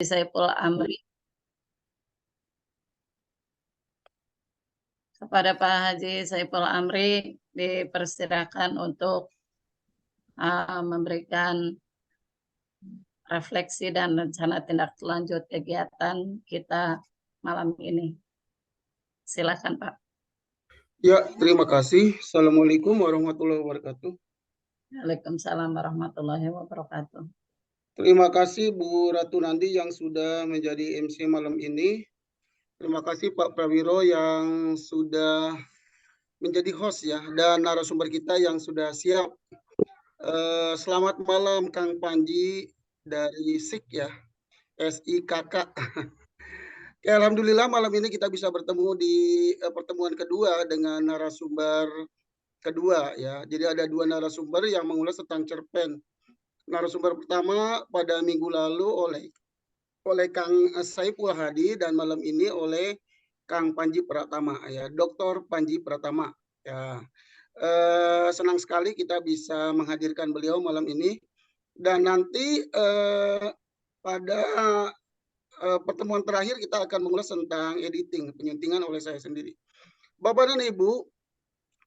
Saiful Amri. Kepada Pak Haji Saiful Amri dipersilakan untuk memberikan refleksi dan rencana tindak lanjut kegiatan kita malam ini. Silakan Pak. Ya, terima kasih. Assalamualaikum warahmatullahi wabarakatuh. Waalaikumsalam warahmatullahi wabarakatuh. Terima kasih Bu Ratu Nandi yang sudah menjadi MC malam ini. Terima kasih Pak Prawiro yang sudah menjadi host ya, dan narasumber kita yang sudah siap. Selamat malam Kang Panji dari SIK ya, SIKK. Ya, alhamdulillah malam ini kita bisa bertemu di pertemuan kedua dengan narasumber kedua ya. Jadi ada dua narasumber yang mengulas tentang cerpen. Narasumber pertama pada minggu lalu oleh Kang Saiful Hadi dan malam ini oleh Kang Panji Pratama ya, Dr. Panji Pratama ya. Senang sekali kita bisa menghadirkan beliau malam ini, dan nanti pada pertemuan terakhir kita akan mengulas tentang editing, penyuntingan oleh saya sendiri. Bapak dan Ibu,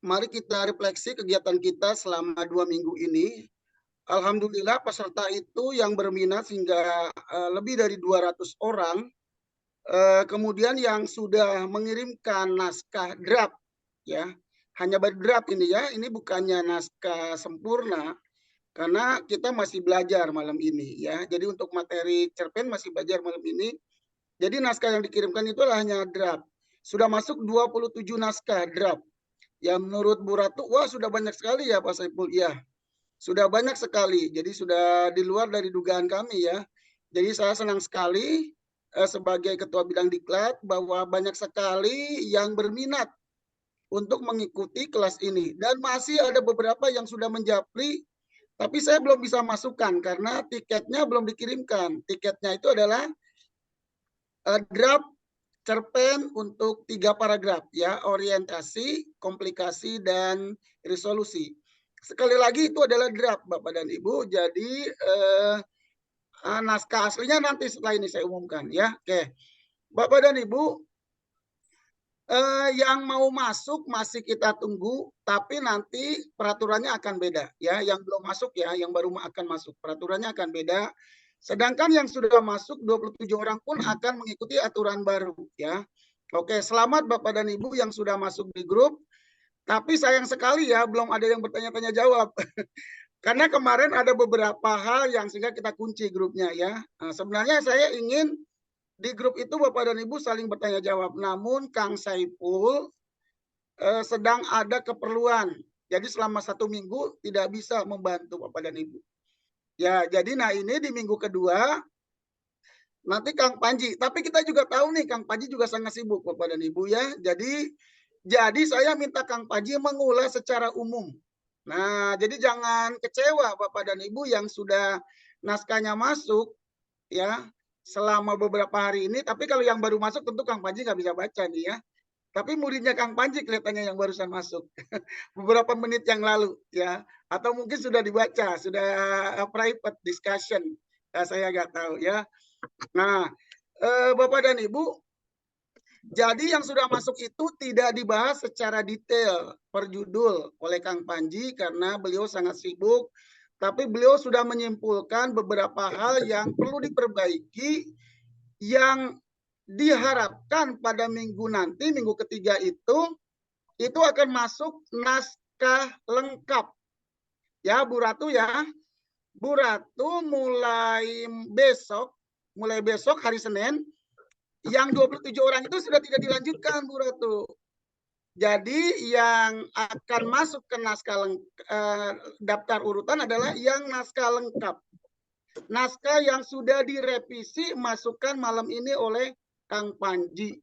mari kita refleksi kegiatan kita selama 2 minggu ini. Alhamdulillah peserta itu yang berminat hingga lebih dari 200 orang. Kemudian yang sudah mengirimkan naskah draft ya, hanya baru draft ini ya, ini bukannya naskah sempurna karena kita masih belajar malam ini ya. Jadi untuk materi cerpen masih belajar malam ini. Jadi naskah yang dikirimkan itu hanya draft. Sudah masuk 27 naskah draft. Ya menurut Bu Ratu, wah sudah banyak sekali ya Pak Saiful. Ya, sudah banyak sekali. Jadi sudah di luar dari dugaan kami ya. Jadi saya senang sekali sebagai Ketua Bidang Diklat bahwa banyak sekali yang berminat untuk mengikuti kelas ini. Dan masih ada beberapa yang sudah menjapri, tapi saya belum bisa masukkan karena tiketnya belum dikirimkan. Tiketnya itu adalah draft cerpen untuk 3 paragraf ya, orientasi, komplikasi, dan resolusi. Sekali lagi itu adalah draft Bapak dan Ibu. Jadi naskah aslinya nanti setelah ini saya umumkan ya. Oke, Bapak dan Ibu, yang mau masuk masih kita tunggu, tapi nanti peraturannya akan beda ya. Yang belum masuk ya, yang baru akan masuk, peraturannya akan beda. Sedangkan yang sudah masuk 27 orang pun akan mengikuti aturan baru ya. Oke, selamat Bapak dan Ibu yang sudah masuk di grup. Tapi sayang sekali ya belum ada yang bertanya-tanya jawab. Karena kemarin ada beberapa hal yang sehingga kita kunci grupnya ya. Nah, sebenarnya saya ingin di grup itu Bapak dan Ibu saling bertanya jawab. Namun Kang Saiful sedang ada keperluan. Jadi selama 1 minggu tidak bisa membantu Bapak dan Ibu. Ya, jadi nah ini di minggu kedua nanti Kang Panji. Tapi kita juga tahu nih Kang Panji juga sangat sibuk Bapak dan Ibu ya. Jadi saya minta Kang Panji mengulas secara umum. Nah, jadi jangan kecewa Bapak dan Ibu yang sudah naskahnya masuk ya selama beberapa hari ini. Tapi kalau yang baru masuk tentu Kang Panji nggak bisa baca nih ya. Tapi muridnya Kang Panji kelihatannya yang barusan masuk beberapa menit yang lalu ya. Atau mungkin sudah dibaca, sudah private discussion. Saya nggak tahu ya. Nah, Bapak dan Ibu, jadi yang sudah masuk itu tidak dibahas secara detail per judul oleh Kang Panji karena beliau sangat sibuk. Tapi beliau sudah menyimpulkan beberapa hal yang perlu diperbaiki, yang diharapkan pada minggu nanti, minggu ketiga itu akan masuk naskah lengkap. Ya Bu Ratu ya. Bu Ratu mulai besok hari Senin, yang 27 orang itu sudah tidak dilanjutkan Bu Ratu. Jadi yang akan masuk ke naskah daftar urutan adalah yang naskah lengkap. Naskah yang sudah direvisi masukkan malam ini oleh Kang Panji.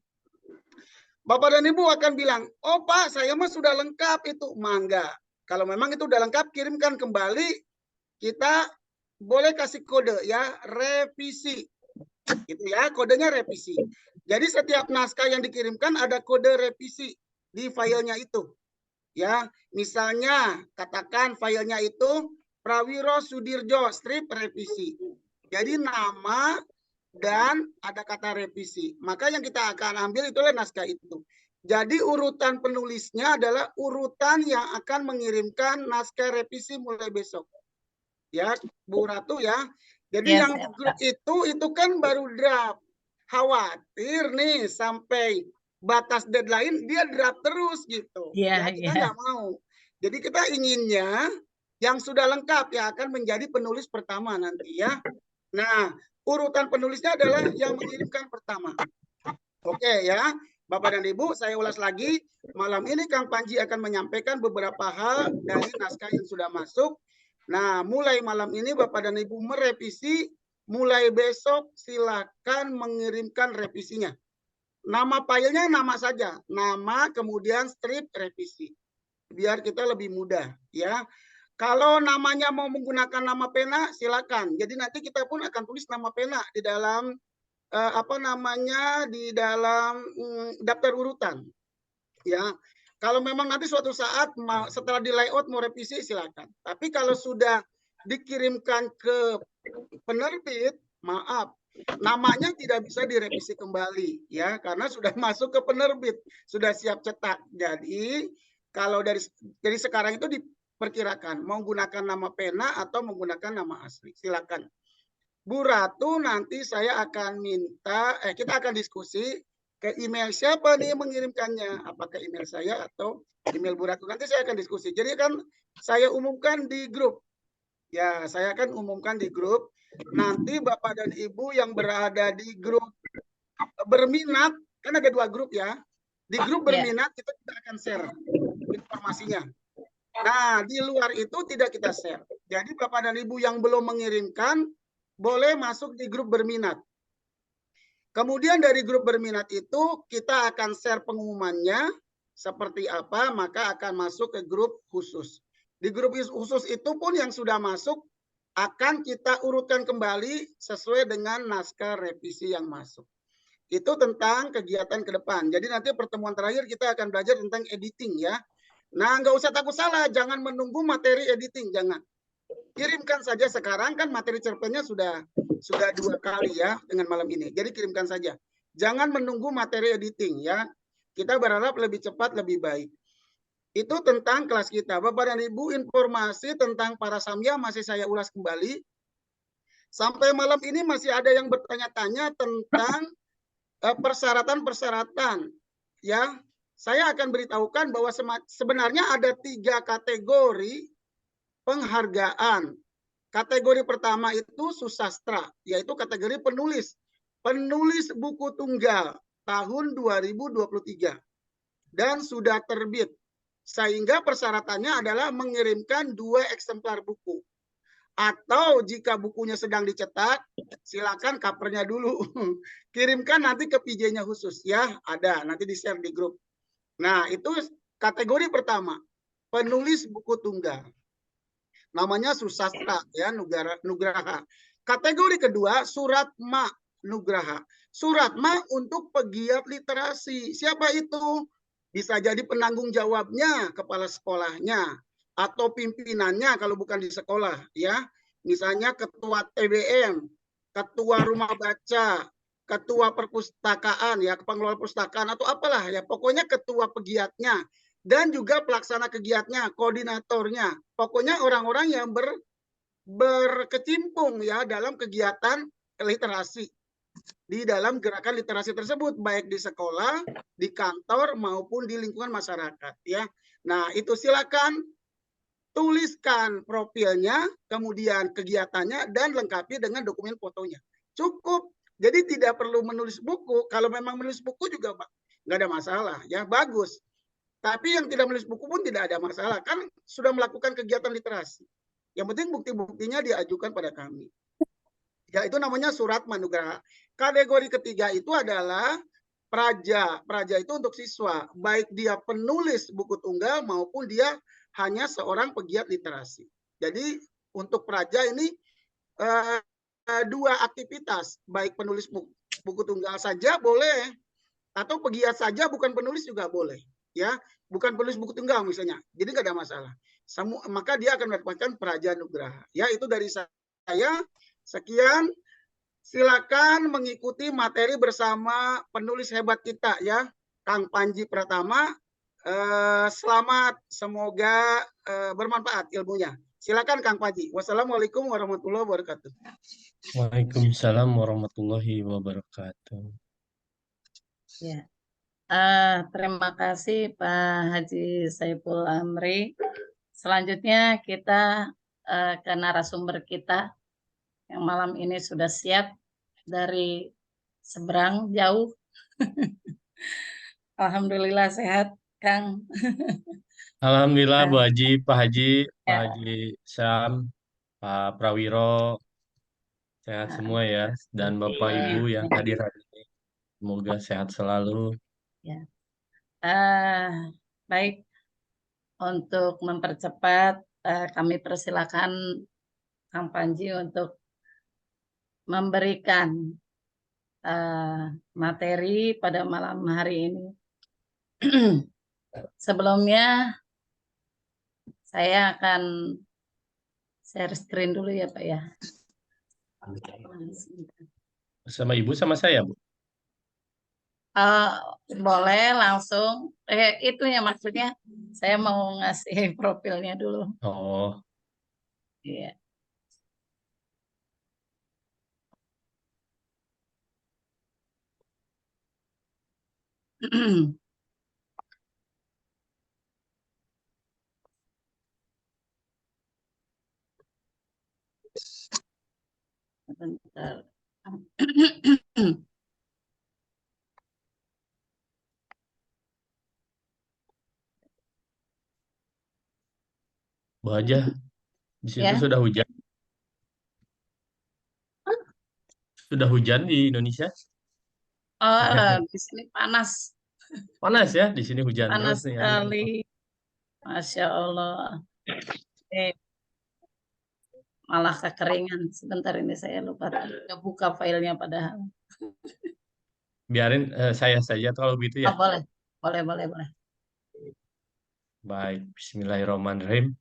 Bapak dan Ibu akan bilang, oh Pak saya mah sudah lengkap itu. Mangga. Kalau memang itu sudah lengkap kirimkan kembali. Kita boleh kasih kode ya, revisi. Gitu ya, kodenya revisi. Jadi setiap naskah yang dikirimkan ada kode revisi di filenya itu. Ya, misalnya katakan filenya itu Prawiro Sudirjo strip revisi. Jadi nama dan ada kata revisi. Maka yang kita akan ambil itulah naskah itu. Jadi urutan penulisnya adalah urutan yang akan mengirimkan naskah revisi mulai besok. Ya, Bu Ratu ya. Jadi Ya, yang siap, grup Kak. itu kan baru draft. Khawatir nih sampai batas deadline dia draft terus gitu. Iya, Ya, kita iya. nggak mau. Jadi kita inginnya yang sudah lengkap ya akan menjadi penulis pertama nanti ya. Nah, urutan penulisnya adalah yang mengirimkan pertama. Oke ya, Bapak dan Ibu, saya ulas lagi. Malam ini Kang Panji akan menyampaikan beberapa hal dari naskah yang sudah masuk. Nah, mulai malam ini Bapak dan Ibu merevisi, mulai besok silakan mengirimkan revisinya. Nama filenya nama saja, nama kemudian strip revisi. Biar kita lebih mudah ya. Kalau namanya mau menggunakan nama pena, silakan. Jadi nanti kita pun akan tulis nama pena di dalam di dalam daftar urutan. Ya, kalau memang nanti suatu saat setelah di layout mau revisi silakan. Tapi kalau sudah dikirimkan ke penerbit, maaf, namanya tidak bisa direvisi kembali ya karena sudah masuk ke penerbit, sudah siap cetak. Jadi kalau dari sekarang itu diperkirakan mau menggunakan nama pena atau menggunakan nama asli. Silakan. Bu Ratu, nanti saya akan minta, kita akan diskusi ke email siapa nih mengirimkannya, apakah email saya atau email Bu Ratu. Nanti saya akan diskusi. Jadi kan saya umumkan di grup. Ya, saya akan umumkan di grup. Nanti Bapak dan Ibu yang berada di grup berminat, kan ada 2 grup ya. Di grup berminat kita akan share informasinya. Nah, di luar itu tidak kita share. Jadi Bapak dan Ibu yang belum mengirimkan, boleh masuk di grup berminat. Kemudian dari grup berminat itu kita akan share pengumumannya seperti apa, maka akan masuk ke grup khusus. Di grup khusus itu pun yang sudah masuk akan kita urutkan kembali sesuai dengan naskah revisi yang masuk. Itu tentang kegiatan ke depan. Jadi nanti pertemuan terakhir kita akan belajar tentang editing ya. Nah, nggak usah takut salah, jangan menunggu materi editing, jangan. Kirimkan saja sekarang, kan materi cerpennya sudah 2 kali ya dengan malam ini. Jadi kirimkan saja. Jangan menunggu materi editing ya. Kita berharap lebih cepat lebih baik. Itu tentang kelas kita. Bapak dan Ibu, informasi tentang para samya masih saya ulas kembali. Sampai malam ini masih ada yang bertanya-tanya tentang persyaratan-persyaratan ya. Saya akan beritahukan bahwa sebenarnya ada 3 kategori penghargaan. Kategori pertama itu susastra, yaitu kategori penulis. Penulis buku tunggal tahun 2023 dan sudah terbit. Sehingga persyaratannya adalah mengirimkan 2 eksemplar buku. Atau jika bukunya sedang dicetak, silakan covernya dulu. Kirimkan nanti ke PJ-nya khusus ya, ada nanti di-share di grup. Nah, itu kategori pertama, penulis buku tunggal. Namanya susastra ya, Nugraha. Kategori kedua surat ma Nugraha. Surat ma untuk pegiat literasi. Siapa itu? Bisa jadi penanggung jawabnya kepala sekolahnya atau pimpinannya kalau bukan di sekolah ya. Misalnya ketua TBM, ketua rumah baca, ketua perpustakaan ya, pengelola perpustakaan atau apalah ya, pokoknya ketua pegiatnya. Dan juga pelaksana kegiatannya, koordinatornya. Pokoknya orang-orang yang berkecimpung ya dalam kegiatan literasi. Di dalam gerakan literasi tersebut, baik di sekolah, di kantor, maupun di lingkungan masyarakat. Ya. Nah, itu silakan tuliskan profilnya, kemudian kegiatannya, dan lengkapi dengan dokumen fotonya. Cukup. Jadi tidak perlu menulis buku. Kalau memang menulis buku juga nggak ada masalah. Ya, bagus. Tapi yang tidak menulis buku pun tidak ada masalah. Kan sudah melakukan kegiatan literasi. Yang penting bukti-buktinya diajukan pada kami. Ya, itu namanya surat manugraha. Kategori ketiga itu adalah praja. Praja itu untuk siswa. Baik dia penulis buku tunggal maupun dia hanya seorang pegiat literasi. Jadi untuk praja ini 2 aktivitas. Baik penulis buku tunggal saja boleh. Atau pegiat saja bukan penulis juga boleh. Ya, bukan penulis buku tunggal misalnya, jadi nggak ada masalah. Maka dia akan mendapatkan praja nugraha. Ya, itu dari saya. Sekian. Silakan mengikuti materi bersama penulis hebat kita ya, Kang Panji Pratama. Selamat, semoga bermanfaat ilmunya. Silakan Kang Panji. Wassalamualaikum warahmatullahi wabarakatuh. Waalaikumsalam warahmatullahi wabarakatuh. Ya. Terima kasih Pak Haji Saiful Amri. Selanjutnya kita ke narasumber kita yang malam ini sudah siap dari seberang jauh. Alhamdulillah sehat, Kang. Alhamdulillah Bu Nah, Haji, Pak Haji, Pak ya, Haji Sam, Pak Prawiro, sehat semua ya. Dan Bapak Ibu yang hadir hari ini, semoga sehat selalu. ya. Baik, untuk mempercepat, kami persilakan Kang Panji untuk memberikan materi pada malam hari ini. Sebelumnya saya akan share screen dulu ya Pak ya. Sama Ibu sama saya, Bu. Boleh langsung, itunya maksudnya saya mau ngasih profilnya dulu. Oh, Iya. Bentar. Bu Haja, di situ Ya. sudah hujan. Sudah hujan di Indonesia? Di sini panas, Panas ya, di sini hujan terus panas nih. sekali. Masya Allah. Malah kekeringan. Sebentar ini saya lupa buka filenya padahal. Biarin saya saja kalau begitu ya. Boleh, boleh, boleh, boleh. Baik, Bismillahirrahmanirrahim.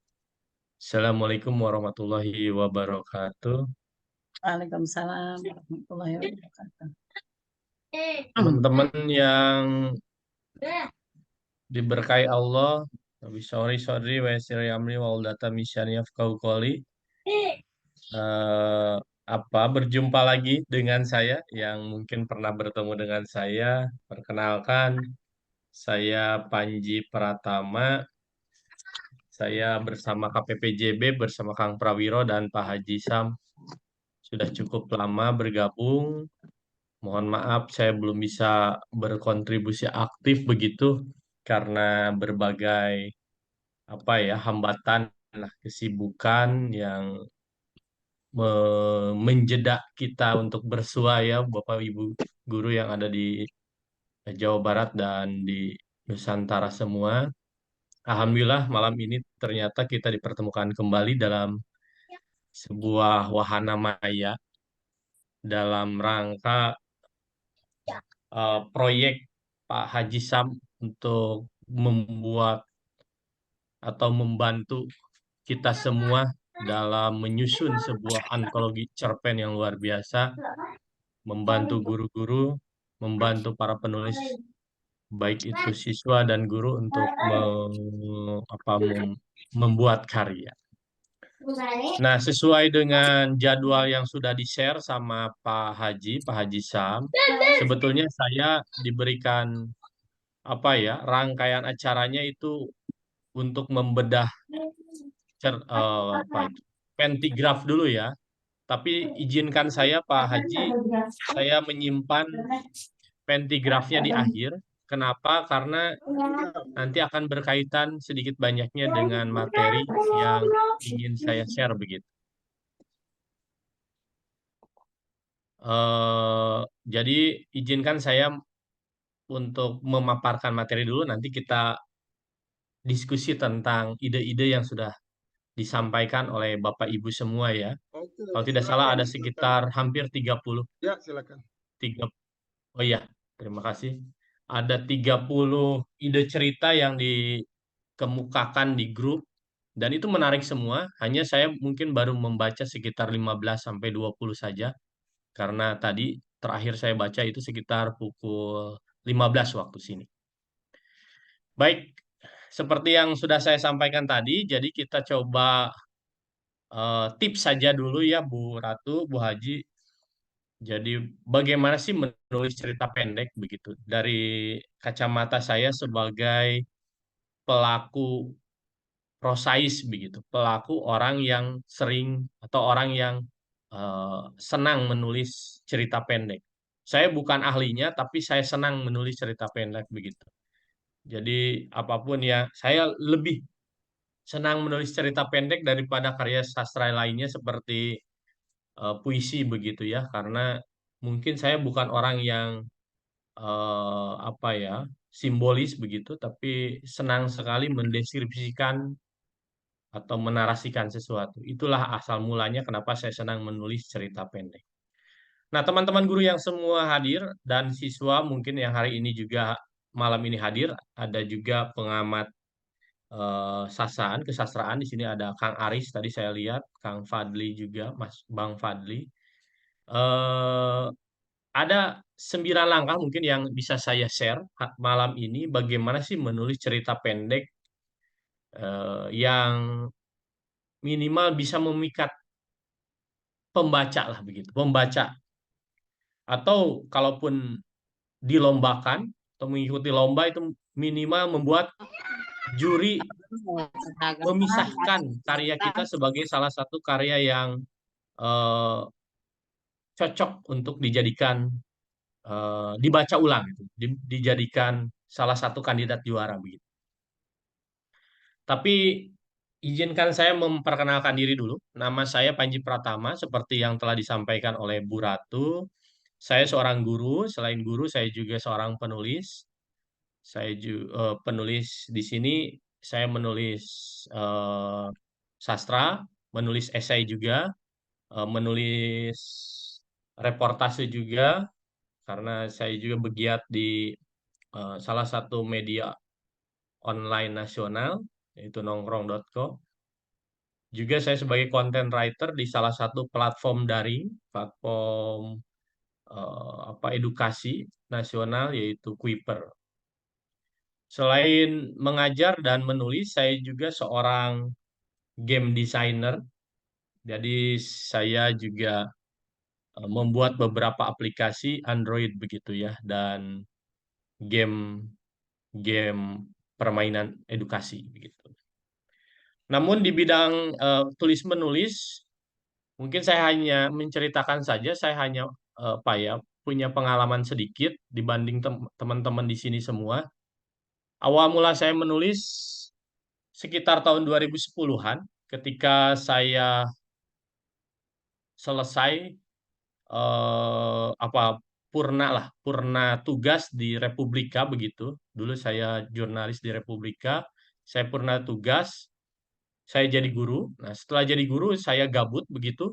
Assalamualaikum warahmatullahi wabarakatuh. Waalaikumsalam warahmatullahi wabarakatuh. Teman-teman yang diberkahi Allah, Nabi Sori wa yasiri amri wa uldata misyani yafqahu qawli. Berjumpa lagi dengan saya yang mungkin pernah bertemu dengan saya. Perkenalkan, saya Panji Pratama. Saya bersama KPPJB bersama Kang Prawiro dan Pak Haji Sam sudah cukup lama bergabung. Mohon maaf saya belum bisa berkontribusi aktif begitu karena berbagai hambatan kesibukan yang menjeda kita untuk bersua ya Bapak Ibu guru yang ada di Jawa Barat dan di Nusantara semua. Alhamdulillah malam ini ternyata kita dipertemukan kembali dalam sebuah wahana maya dalam rangka proyek Pak Haji Sam untuk membuat atau membantu kita semua dalam menyusun sebuah antologi cerpen yang luar biasa, membantu guru-guru, membantu para penulis, baik itu siswa dan guru untuk membuat karya. Nah, sesuai dengan jadwal yang sudah di-share sama Pak Haji Sam, sebetulnya saya diberikan rangkaian acaranya itu untuk membedah pentigraf dulu ya. Tapi izinkan saya Pak Haji, saya menyimpan pentigrafnya di akhir. Kenapa? Karena nanti akan berkaitan sedikit banyaknya dengan materi yang ingin saya share begitu. Jadi izinkan saya untuk memaparkan materi dulu, nanti kita diskusi tentang ide-ide yang sudah disampaikan oleh Bapak Ibu semua ya. Oke, Kalau tidak salah ada sekitar hampir 30. Ya, silakan. Oh iya, terima kasih. Ada 30 ide cerita yang dikemukakan di grup dan itu menarik semua. Hanya saya mungkin baru membaca sekitar 15 sampai 20 saja. karena tadi terakhir saya baca itu sekitar pukul 15 waktu sini. Baik, seperti yang sudah saya sampaikan tadi, jadi kita coba tips saja dulu ya Bu Ratu, Bu Haji. Jadi bagaimana sih menulis cerita pendek begitu? Dari kacamata saya sebagai pelaku prosais begitu, pelaku orang yang sering atau orang yang senang menulis cerita pendek. Saya bukan ahlinya, tapi saya senang menulis cerita pendek begitu. Jadi apapun ya, saya lebih senang menulis cerita pendek daripada karya sastra lainnya seperti puisi begitu ya, karena mungkin saya bukan orang yang apa ya, simbolis begitu, tapi senang sekali mendeskripsikan atau menarasikan sesuatu. Itulah asal mulanya kenapa saya senang menulis cerita pendek. Nah, teman-teman guru yang semua hadir dan siswa mungkin yang hari ini juga malam ini hadir, ada juga pengamat kesastraan. Di sini ada Kang Aris, tadi saya lihat, Kang Fadli juga, Mas Bang Fadli. Eh, ada 9 langkah mungkin yang bisa saya share malam ini, bagaimana sih menulis cerita pendek yang minimal bisa memikat pembaca lah begitu, pembaca. Atau kalaupun dilombakan atau mengikuti lomba itu minimal membuat juri memisahkan karya kita sebagai salah satu karya yang eh, cocok untuk dijadikan dibaca ulang gitu, dijadikan salah satu kandidat juara begitu. Tapi izinkan saya memperkenalkan diri dulu. Nama saya Panji Pratama, seperti yang telah disampaikan oleh Bu Ratu. Saya seorang guru, selain guru saya juga seorang penulis. Saya juga penulis di sini, saya menulis eh, sastra, menulis esai juga, menulis reportase juga, karena saya juga bergiat di salah satu media online nasional, yaitu nongkrong.co. Juga saya sebagai content writer di salah satu platform daring, platform edukasi nasional, yaitu Kuiper. Selain mengajar dan menulis, saya juga seorang game designer. Jadi saya juga membuat beberapa aplikasi Android begitu ya, dan game game permainan edukasi begitu. Namun di bidang tulis menulis, mungkin saya hanya menceritakan saja, saya hanya apa ya, punya pengalaman sedikit dibanding teman-teman di sini semua. Awal mula saya menulis sekitar tahun 2010-an, ketika saya selesai apa purna tugas di Republika begitu. Dulu saya jurnalis di Republika, saya purna tugas, saya jadi guru. Nah, setelah jadi guru saya gabut begitu.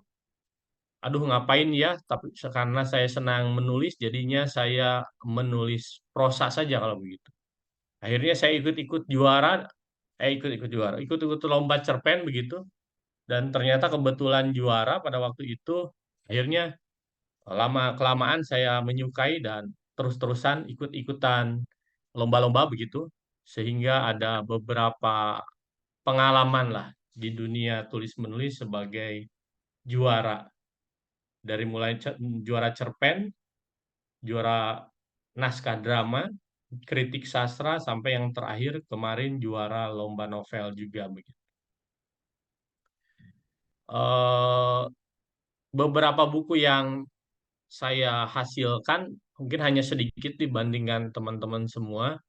Aduh, ngapain ya? Tapi karena saya senang menulis, jadinya saya menulis prosa saja kalau begitu. Akhirnya saya ikut-ikut juara, ikut-ikut lomba cerpen begitu. Dan ternyata kebetulan juara pada waktu itu. Akhirnya lama kelamaan saya menyukai dan terus-terusan ikut-ikutan lomba-lomba begitu, sehingga ada beberapa pengalaman lah di dunia tulis menulis sebagai juara, dari mulai juara cerpen, juara naskah drama, kritik sastra, sampai yang terakhir kemarin juara lomba novel juga begitu. Eh, Beberapa buku yang saya hasilkan mungkin hanya sedikit dibandingkan teman-teman semua.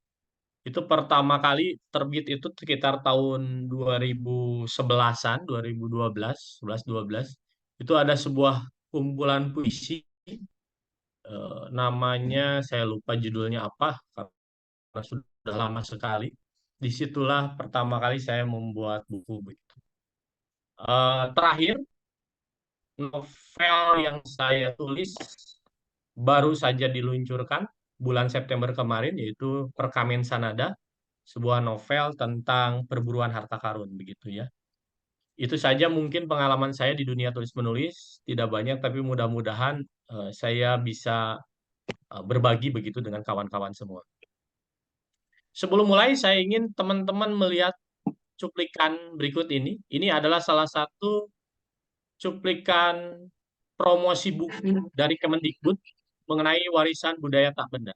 Itu pertama kali terbit itu sekitar tahun 2011-an, 2012, 11-12. Itu ada sebuah kumpulan puisi, namanya saya lupa judulnya apa karena sudah lama sekali. Disitulah pertama kali saya membuat buku begitu. Terakhir, novel yang saya tulis baru saja diluncurkan bulan September kemarin, yaitu Perkamen Sanada, sebuah novel tentang perburuan harta karun begitu ya. Itu saja mungkin pengalaman saya di dunia tulis-menulis, tidak banyak, tapi mudah-mudahan saya bisa berbagi begitu dengan kawan-kawan semua. Sebelum mulai, saya ingin teman-teman melihat cuplikan berikut ini. Ini adalah salah satu cuplikan promosi buku dari Kemendikbud mengenai warisan budaya tak benda.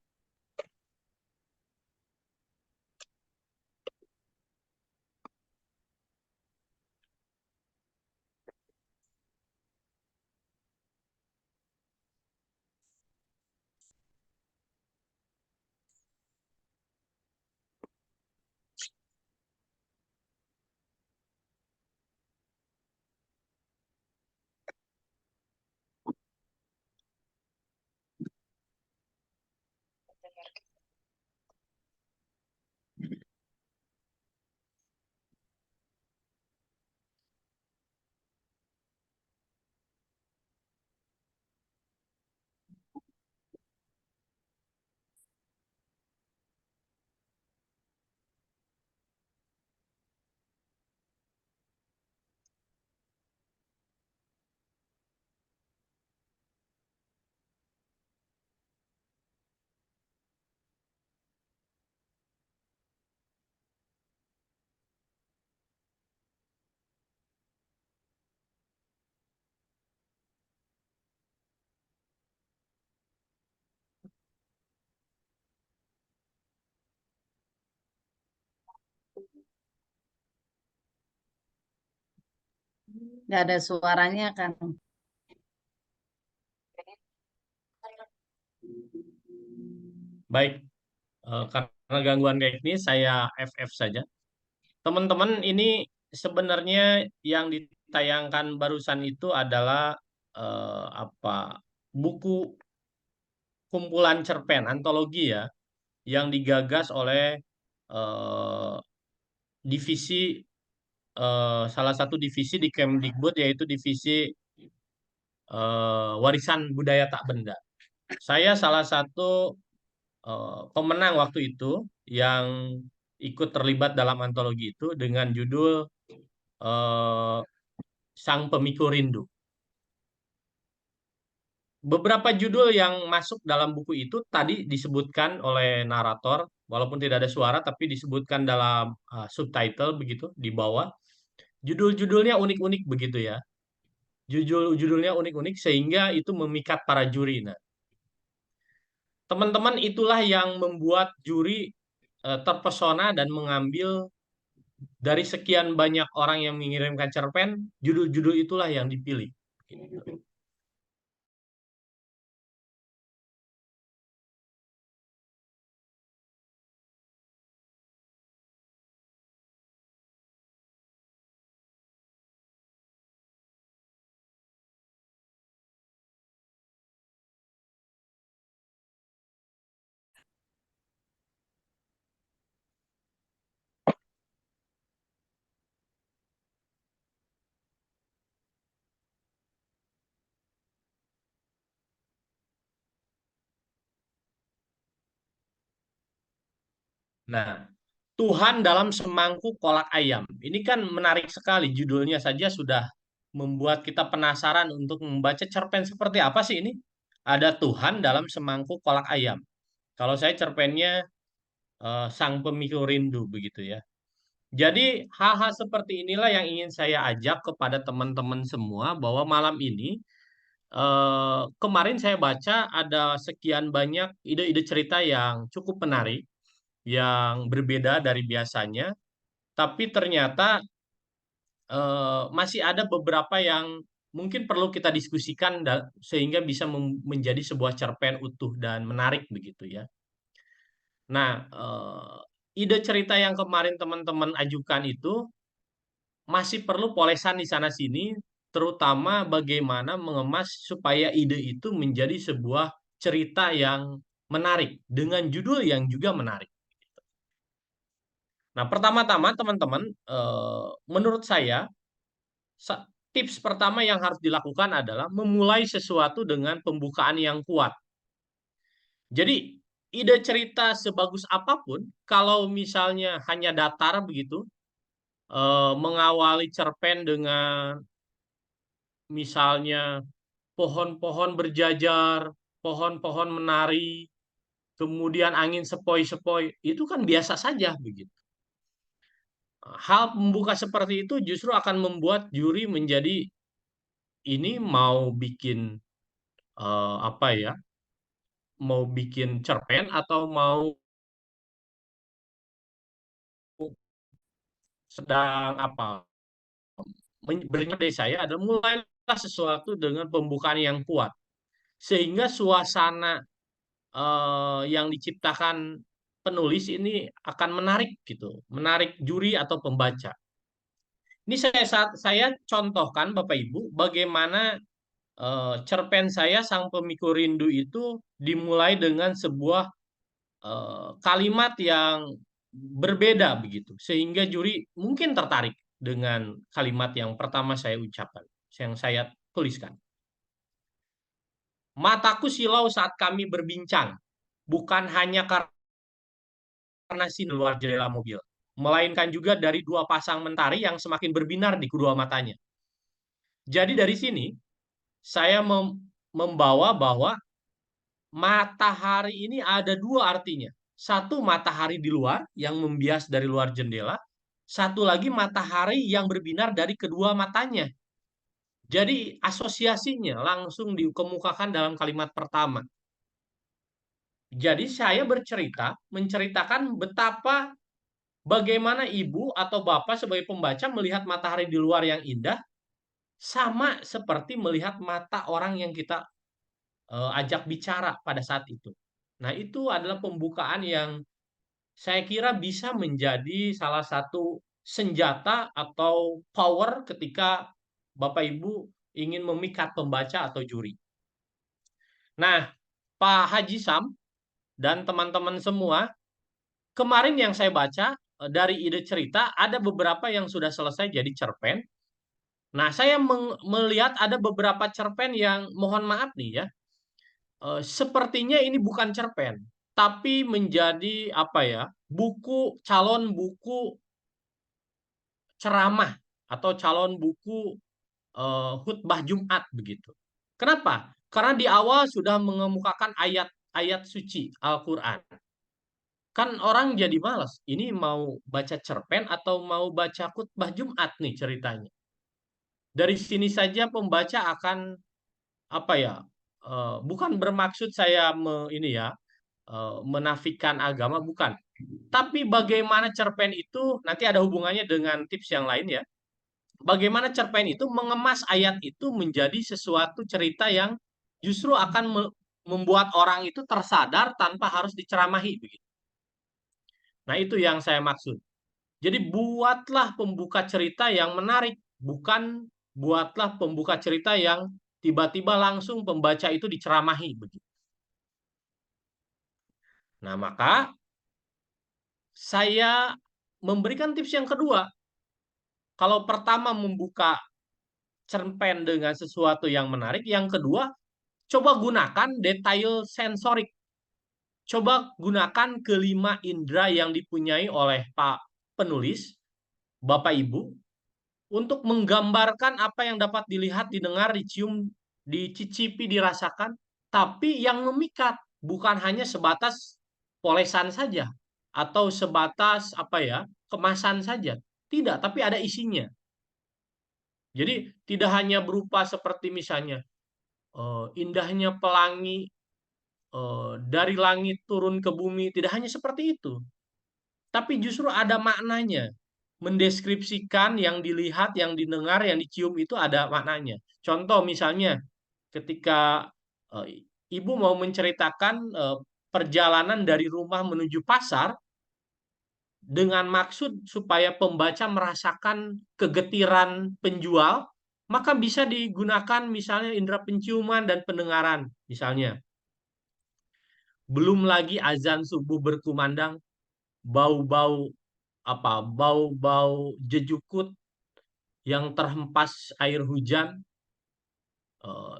Nggak ada suaranya kan? Baik, karena gangguan teknis, saya FF saja. Teman-teman, ini sebenarnya yang ditayangkan barusan itu adalah apa buku kumpulan cerpen antologi ya, yang digagas oleh eh, divisi salah satu divisi di Kemdikbud, yaitu divisi warisan budaya tak benda. Saya salah satu pemenang waktu itu yang ikut terlibat dalam antologi itu dengan judul eh, Sang Pemikul Rindu. Beberapa judul yang masuk dalam buku itu tadi disebutkan oleh narator, walaupun tidak ada suara, tapi disebutkan dalam subtitle begitu di bawah. Judul-judulnya unik-unik begitu ya. Judul-judulnya unik-unik sehingga itu memikat para juri. Nah, teman-teman itulah yang membuat juri terpesona dan mengambil dari sekian banyak orang yang mengirimkan cerpen, judul-judul itulah yang dipilih. Nah, Tuhan dalam semangkuk kolak ayam. Ini kan menarik sekali, judulnya saja sudah membuat kita penasaran untuk membaca cerpen seperti apa sih ini? Ada Tuhan dalam semangkuk kolak ayam. Kalau saya cerpennya Sang Pemikul Rindu begitu ya. Jadi hal-hal seperti inilah yang ingin saya ajak kepada teman-teman semua bahwa malam ini kemarin saya baca ada sekian banyak ide-ide cerita yang cukup menarik, yang berbeda dari biasanya, tapi ternyata masih ada beberapa yang mungkin perlu kita diskusikan sehingga bisa menjadi sebuah cerpen utuh dan menarik begitu ya. Nah, ide cerita yang kemarin teman-teman ajukan itu masih perlu polesan di sana sini, terutama bagaimana mengemas supaya ide itu menjadi sebuah cerita yang menarik dengan judul yang juga menarik. Nah, pertama-tama teman-teman, menurut saya tips pertama yang harus dilakukan adalah memulai sesuatu dengan pembukaan yang kuat. Jadi, ide cerita sebagus apapun, kalau misalnya hanya datar begitu, mengawali cerpen dengan misalnya pohon-pohon berjajar, pohon-pohon menari, kemudian angin sepoi-sepoi, itu kan biasa saja begitu. Hal pembuka seperti itu justru akan membuat juri menjadi ini mau bikin apa ya? Mau bikin cerpen atau mau sedang apa? Bernyanyi saya adalah mulailah sesuatu dengan pembukaan yang kuat sehingga suasana yang diciptakan penulis ini akan menarik gitu, menarik juri atau pembaca. Ini saya contohkan Bapak Ibu bagaimana cerpen saya Sang Pemikul Rindu itu dimulai dengan sebuah kalimat yang berbeda begitu, sehingga juri mungkin tertarik dengan kalimat yang pertama saya ucapkan, yang saya tuliskan. Mataku silau saat kami berbincang, bukan hanya karena sinar luar jendela mobil, melainkan juga dari dua pasang mentari yang semakin berbinar di kedua matanya. Jadi dari sini saya membawa bahwa matahari ini ada dua artinya. Satu, matahari di luar yang membias dari luar jendela. Satu lagi, matahari yang berbinar dari kedua matanya. Jadi asosiasinya langsung dikemukakan dalam kalimat pertama. Jadi saya menceritakan betapa bagaimana ibu atau bapak sebagai pembaca melihat matahari di luar yang indah, sama seperti melihat mata orang yang kita ajak bicara pada saat itu. Nah, itu adalah pembukaan yang saya kira bisa menjadi salah satu senjata atau power ketika Bapak Ibu ingin memikat pembaca atau juri. Nah, Pak Haji Sam dan teman-teman semua, kemarin yang saya baca dari ide cerita ada beberapa yang sudah selesai jadi cerpen. Nah, saya melihat ada beberapa cerpen yang mohon maaf nih ya, sepertinya ini bukan cerpen, tapi menjadi apa ya, calon buku ceramah atau calon buku khutbah Jumat begitu. Kenapa? Karena di awal sudah mengemukakan ayat-ayat suci Al-Quran. Kan orang jadi malas. Ini mau baca cerpen atau mau baca khutbah Jumat nih ceritanya. Dari sini saja pembaca akan apa ya? Bukan bermaksud saya ini ya, menafikan agama, bukan. Tapi bagaimana cerpen itu nanti ada hubungannya dengan tips yang lain ya. Bagaimana cerpen itu mengemas ayat itu menjadi sesuatu cerita yang justru akan membuat orang itu tersadar tanpa harus diceramahi begitu. Nah, itu yang saya maksud. Jadi buatlah pembuka cerita yang menarik, bukan buatlah pembuka cerita yang tiba-tiba langsung pembaca itu diceramahi begitu. Nah, maka saya memberikan tips yang kedua. Kalau pertama membuka cerpen dengan sesuatu yang menarik, yang kedua, coba gunakan detail sensorik. Coba gunakan kelima indera yang dipunyai oleh Pak penulis, Bapak Ibu, untuk menggambarkan apa yang dapat dilihat, didengar, dicium, dicicipi, dirasakan, tapi yang memikat, bukan hanya sebatas polesan saja atau sebatas apa ya, kemasan saja. Tidak, tapi ada isinya. Jadi tidak hanya berupa seperti misalnya indahnya pelangi dari langit turun ke bumi, tidak hanya seperti itu. Tapi justru ada maknanya. Mendeskripsikan yang dilihat, yang didengar, yang dicium itu ada maknanya. Contoh misalnya ketika ibu mau menceritakan perjalanan dari rumah menuju pasar dengan maksud supaya pembaca merasakan kegetiran penjual, maka bisa digunakan misalnya indera penciuman dan pendengaran misalnya. Belum lagi azan subuh berkumandang, bau-bau bau-bau jejukut yang terhempas air hujan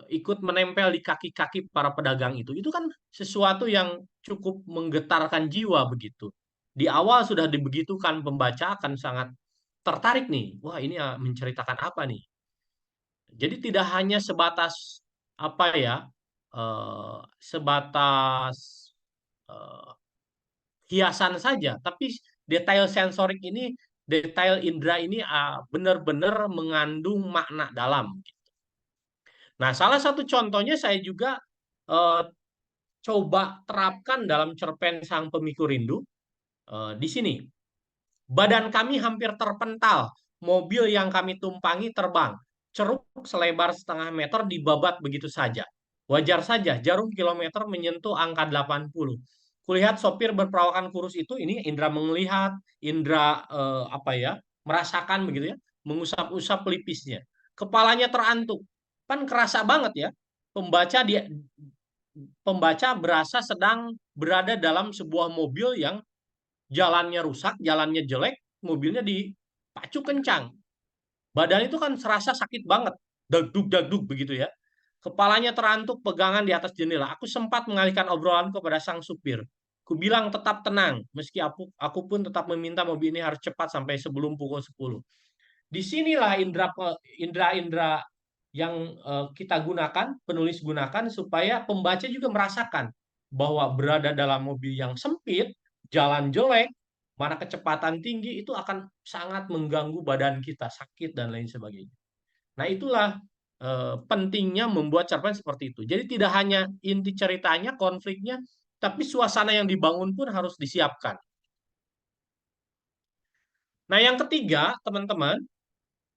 ikut menempel di kaki-kaki para pedagang itu. Itu kan sesuatu yang cukup menggetarkan jiwa begitu. Di awal sudah dibegitukan, pembaca akan sangat tertarik nih, wah ini menceritakan apa nih? Jadi tidak hanya sebatas apa ya, sebatas eh, hiasan saja, tapi detail sensorik ini, detail indera ini benar-benar mengandung makna dalam. Nah, salah satu contohnya saya juga eh, coba terapkan dalam cerpen Sang Pemiku Rindu. Di sini, badan kami hampir terpental, mobil yang kami tumpangi terbang, ceruk selebar setengah meter dibabat begitu saja. Wajar saja, jarum kilometer menyentuh angka 80. Kulihat sopir berperawakan kurus itu, ini indera melihat, indera apa ya, merasakan begitu ya, mengusap-usap pelipisnya. Kepalanya terantuk, kan kerasa banget ya. Pembaca dia pembaca berasa sedang berada dalam sebuah mobil yang jalannya rusak, jalannya jelek, mobilnya dipacu kencang. Badan itu kan serasa sakit banget, dagdug-dagdug begitu ya. Kepalanya terantuk pegangan di atas jendela. Aku sempat mengalihkan obrolan kepada sang supir. Ku bilang tetap tenang, meski aku pun tetap meminta mobil ini harus cepat sampai sebelum pukul 10. Disinilah indera-indera yang kita gunakan, penulis gunakan supaya pembaca juga merasakan bahwa berada dalam mobil yang sempit, jalan jelek, mana kecepatan tinggi itu akan sangat mengganggu badan kita, sakit dan lain sebagainya. Nah, itulah pentingnya membuat cerpen seperti itu. Jadi tidak hanya inti ceritanya, konfliknya, tapi suasana yang dibangun pun harus disiapkan. Nah, yang ketiga, teman-teman,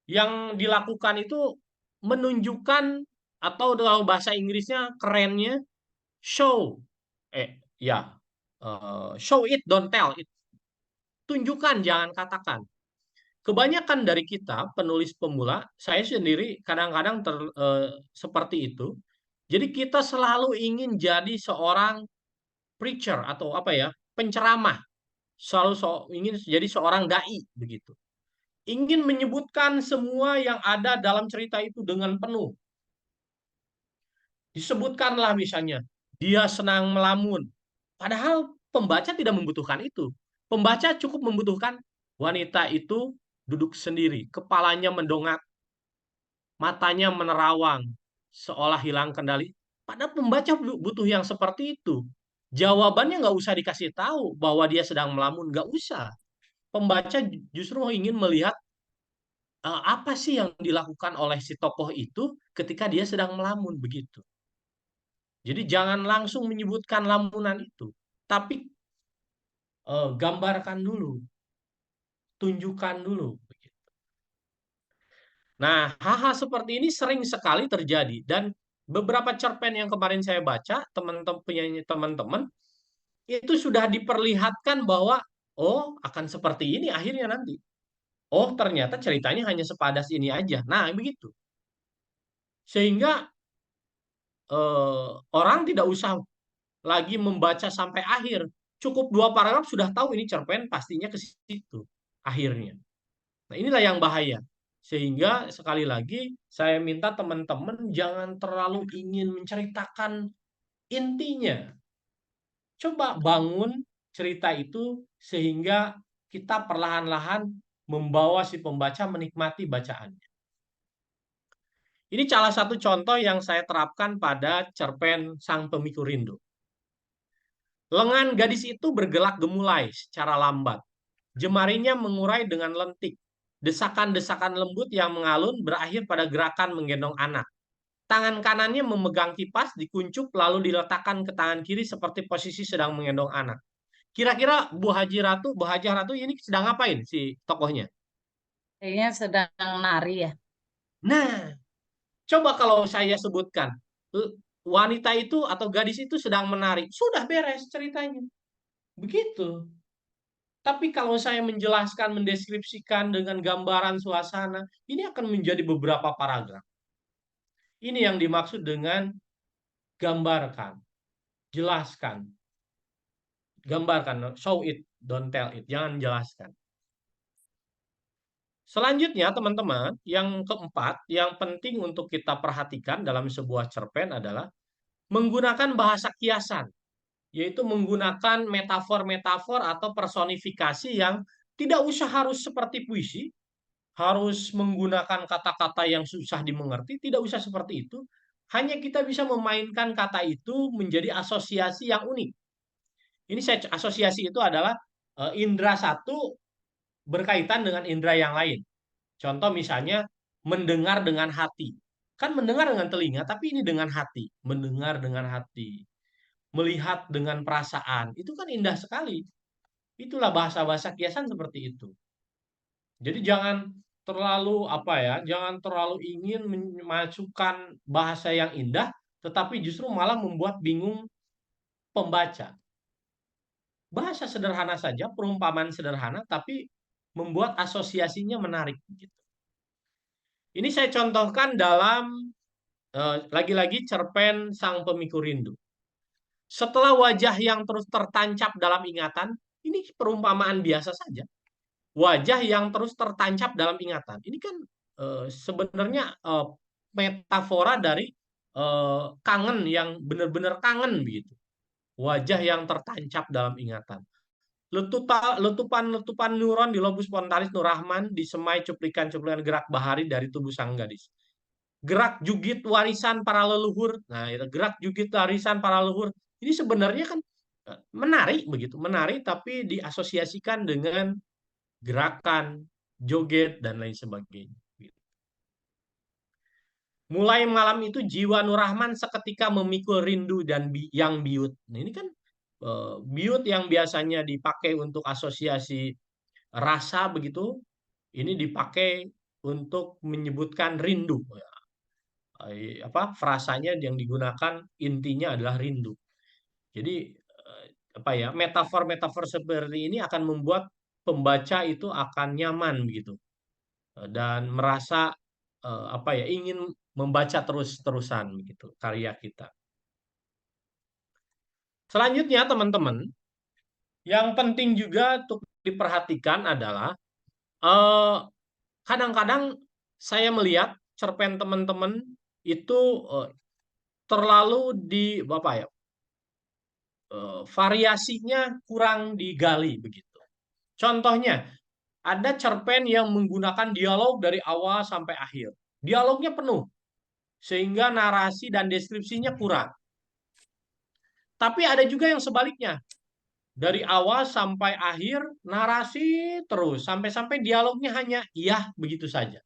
yang dilakukan itu menunjukkan, atau dalam bahasa Inggrisnya kerennya show, ya, show it, don't tell it. Tunjukkan, jangan katakan. Kebanyakan dari kita penulis pemula, saya sendiri kadang-kadang seperti itu. Jadi kita selalu ingin jadi seorang preacher atau apa ya, penceramah, selalu ingin jadi seorang dai begitu. Ingin menyebutkan semua yang ada dalam cerita itu dengan penuh. Disebutkanlah misalnya, dia senang melamun. Padahal pembaca tidak membutuhkan itu. Pembaca cukup membutuhkan wanita itu duduk sendiri, kepalanya mendongak, matanya menerawang, seolah hilang kendali. Padahal pembaca butuh yang seperti itu. Jawabannya nggak usah dikasih tahu bahwa dia sedang melamun, nggak usah. Pembaca justru ingin melihat apa sih yang dilakukan oleh si tokoh itu ketika dia sedang melamun begitu. Jadi jangan langsung menyebutkan lamunan itu, tapi gambarkan dulu, tunjukkan dulu. Nah, hal-hal seperti ini sering sekali terjadi dan beberapa cerpen yang kemarin saya baca, teman-teman itu sudah diperlihatkan bahwa oh akan seperti ini akhirnya nanti. Oh ternyata ceritanya hanya sepadas ini aja. Nah begitu. Sehingga orang tidak usah lagi membaca sampai akhir. Cukup 2 paragraf sudah tahu ini cerpen pastinya ke situ akhirnya. Nah, inilah yang bahaya. Sehingga sekali lagi saya minta teman-teman jangan terlalu ingin menceritakan intinya. Coba bangun cerita itu sehingga kita perlahan-lahan membawa si pembaca menikmati bacaannya. Ini salah satu contoh yang saya terapkan pada cerpen Sang Pemiku Rindu. Lengan gadis itu bergelak gemulai secara lambat. Jemarinya mengurai dengan lentik. Desakan-desakan lembut yang mengalun berakhir pada gerakan menggendong anak. Tangan kanannya memegang kipas, dikuncup lalu diletakkan ke tangan kiri seperti posisi sedang menggendong anak. Kira-kira Bu Haji Ratu ini sedang ngapain si tokohnya? Kayaknya sedang nari ya. Nah, coba kalau saya sebutkan, wanita itu atau gadis itu sedang menari, sudah beres ceritanya. Begitu. Tapi kalau saya menjelaskan, mendeskripsikan dengan gambaran suasana, ini akan menjadi beberapa paragraf. Ini yang dimaksud dengan gambarkan, jelaskan. Gambarkan, show it, don't tell it. Jangan jelaskan. Selanjutnya, teman-teman, yang keempat, yang penting untuk kita perhatikan dalam sebuah cerpen adalah menggunakan bahasa kiasan, yaitu menggunakan metafor-metafor atau personifikasi yang tidak usah harus seperti puisi, harus menggunakan kata-kata yang susah dimengerti, tidak usah seperti itu. Hanya kita bisa memainkan kata itu menjadi asosiasi yang unik. Ini asosiasi itu adalah indera satu berkaitan dengan indera yang lain. Contoh misalnya mendengar dengan hati. Kan mendengar dengan telinga, tapi ini dengan hati. Mendengar dengan hati. Melihat dengan perasaan. Itu kan indah sekali. Itulah bahasa-bahasa kiasan seperti itu. Jadi jangan terlalu jangan terlalu ingin memasukkan bahasa yang indah, tetapi justru malah membuat bingung pembaca. Bahasa sederhana saja, perumpamaan sederhana, tapi membuat asosiasinya menarik. Gitu. Ini saya contohkan dalam lagi-lagi cerpen Sang Pemikul Rindu. Setelah wajah yang terus tertancap dalam ingatan, ini perumpamaan biasa saja. Wajah yang terus tertancap dalam ingatan. Ini kan sebenarnya metafora dari kangen yang benar-benar kangen begitu. Wajah yang tertancap dalam ingatan. Letupan-letupan neuron di lobus frontalis Nur Rahman disemai cuplikan-cuplikan gerak bahari dari tubuh sang gadis. Gerak jugit warisan para leluhur. Nah, itu gerak jugit warisan para leluhur. Ini sebenarnya kan menarik begitu, menarik tapi diasosiasikan dengan gerakan, joget dan lain sebagainya. Mulai malam itu jiwa Nur Rahman seketika memikul rindu dan yang biut. Nah, ini kan biut yang biasanya dipakai untuk asosiasi rasa begitu, ini dipakai untuk menyebutkan rindu. Frasanya yang digunakan intinya adalah rindu. Jadi metafor-metafor seperti ini akan membuat pembaca itu akan nyaman begitu dan merasa ingin membaca terus-terusan begitu karya kita. Selanjutnya teman-teman, yang penting juga untuk diperhatikan adalah kadang-kadang saya melihat cerpen teman-teman itu terlalu variasinya kurang digali begitu. Contohnya, ada cerpen yang menggunakan dialog dari awal sampai akhir. Dialognya penuh, sehingga narasi dan deskripsinya kurang. Tapi ada juga yang sebaliknya. Dari awal sampai akhir, narasi terus. Sampai-sampai dialognya hanya iya begitu saja.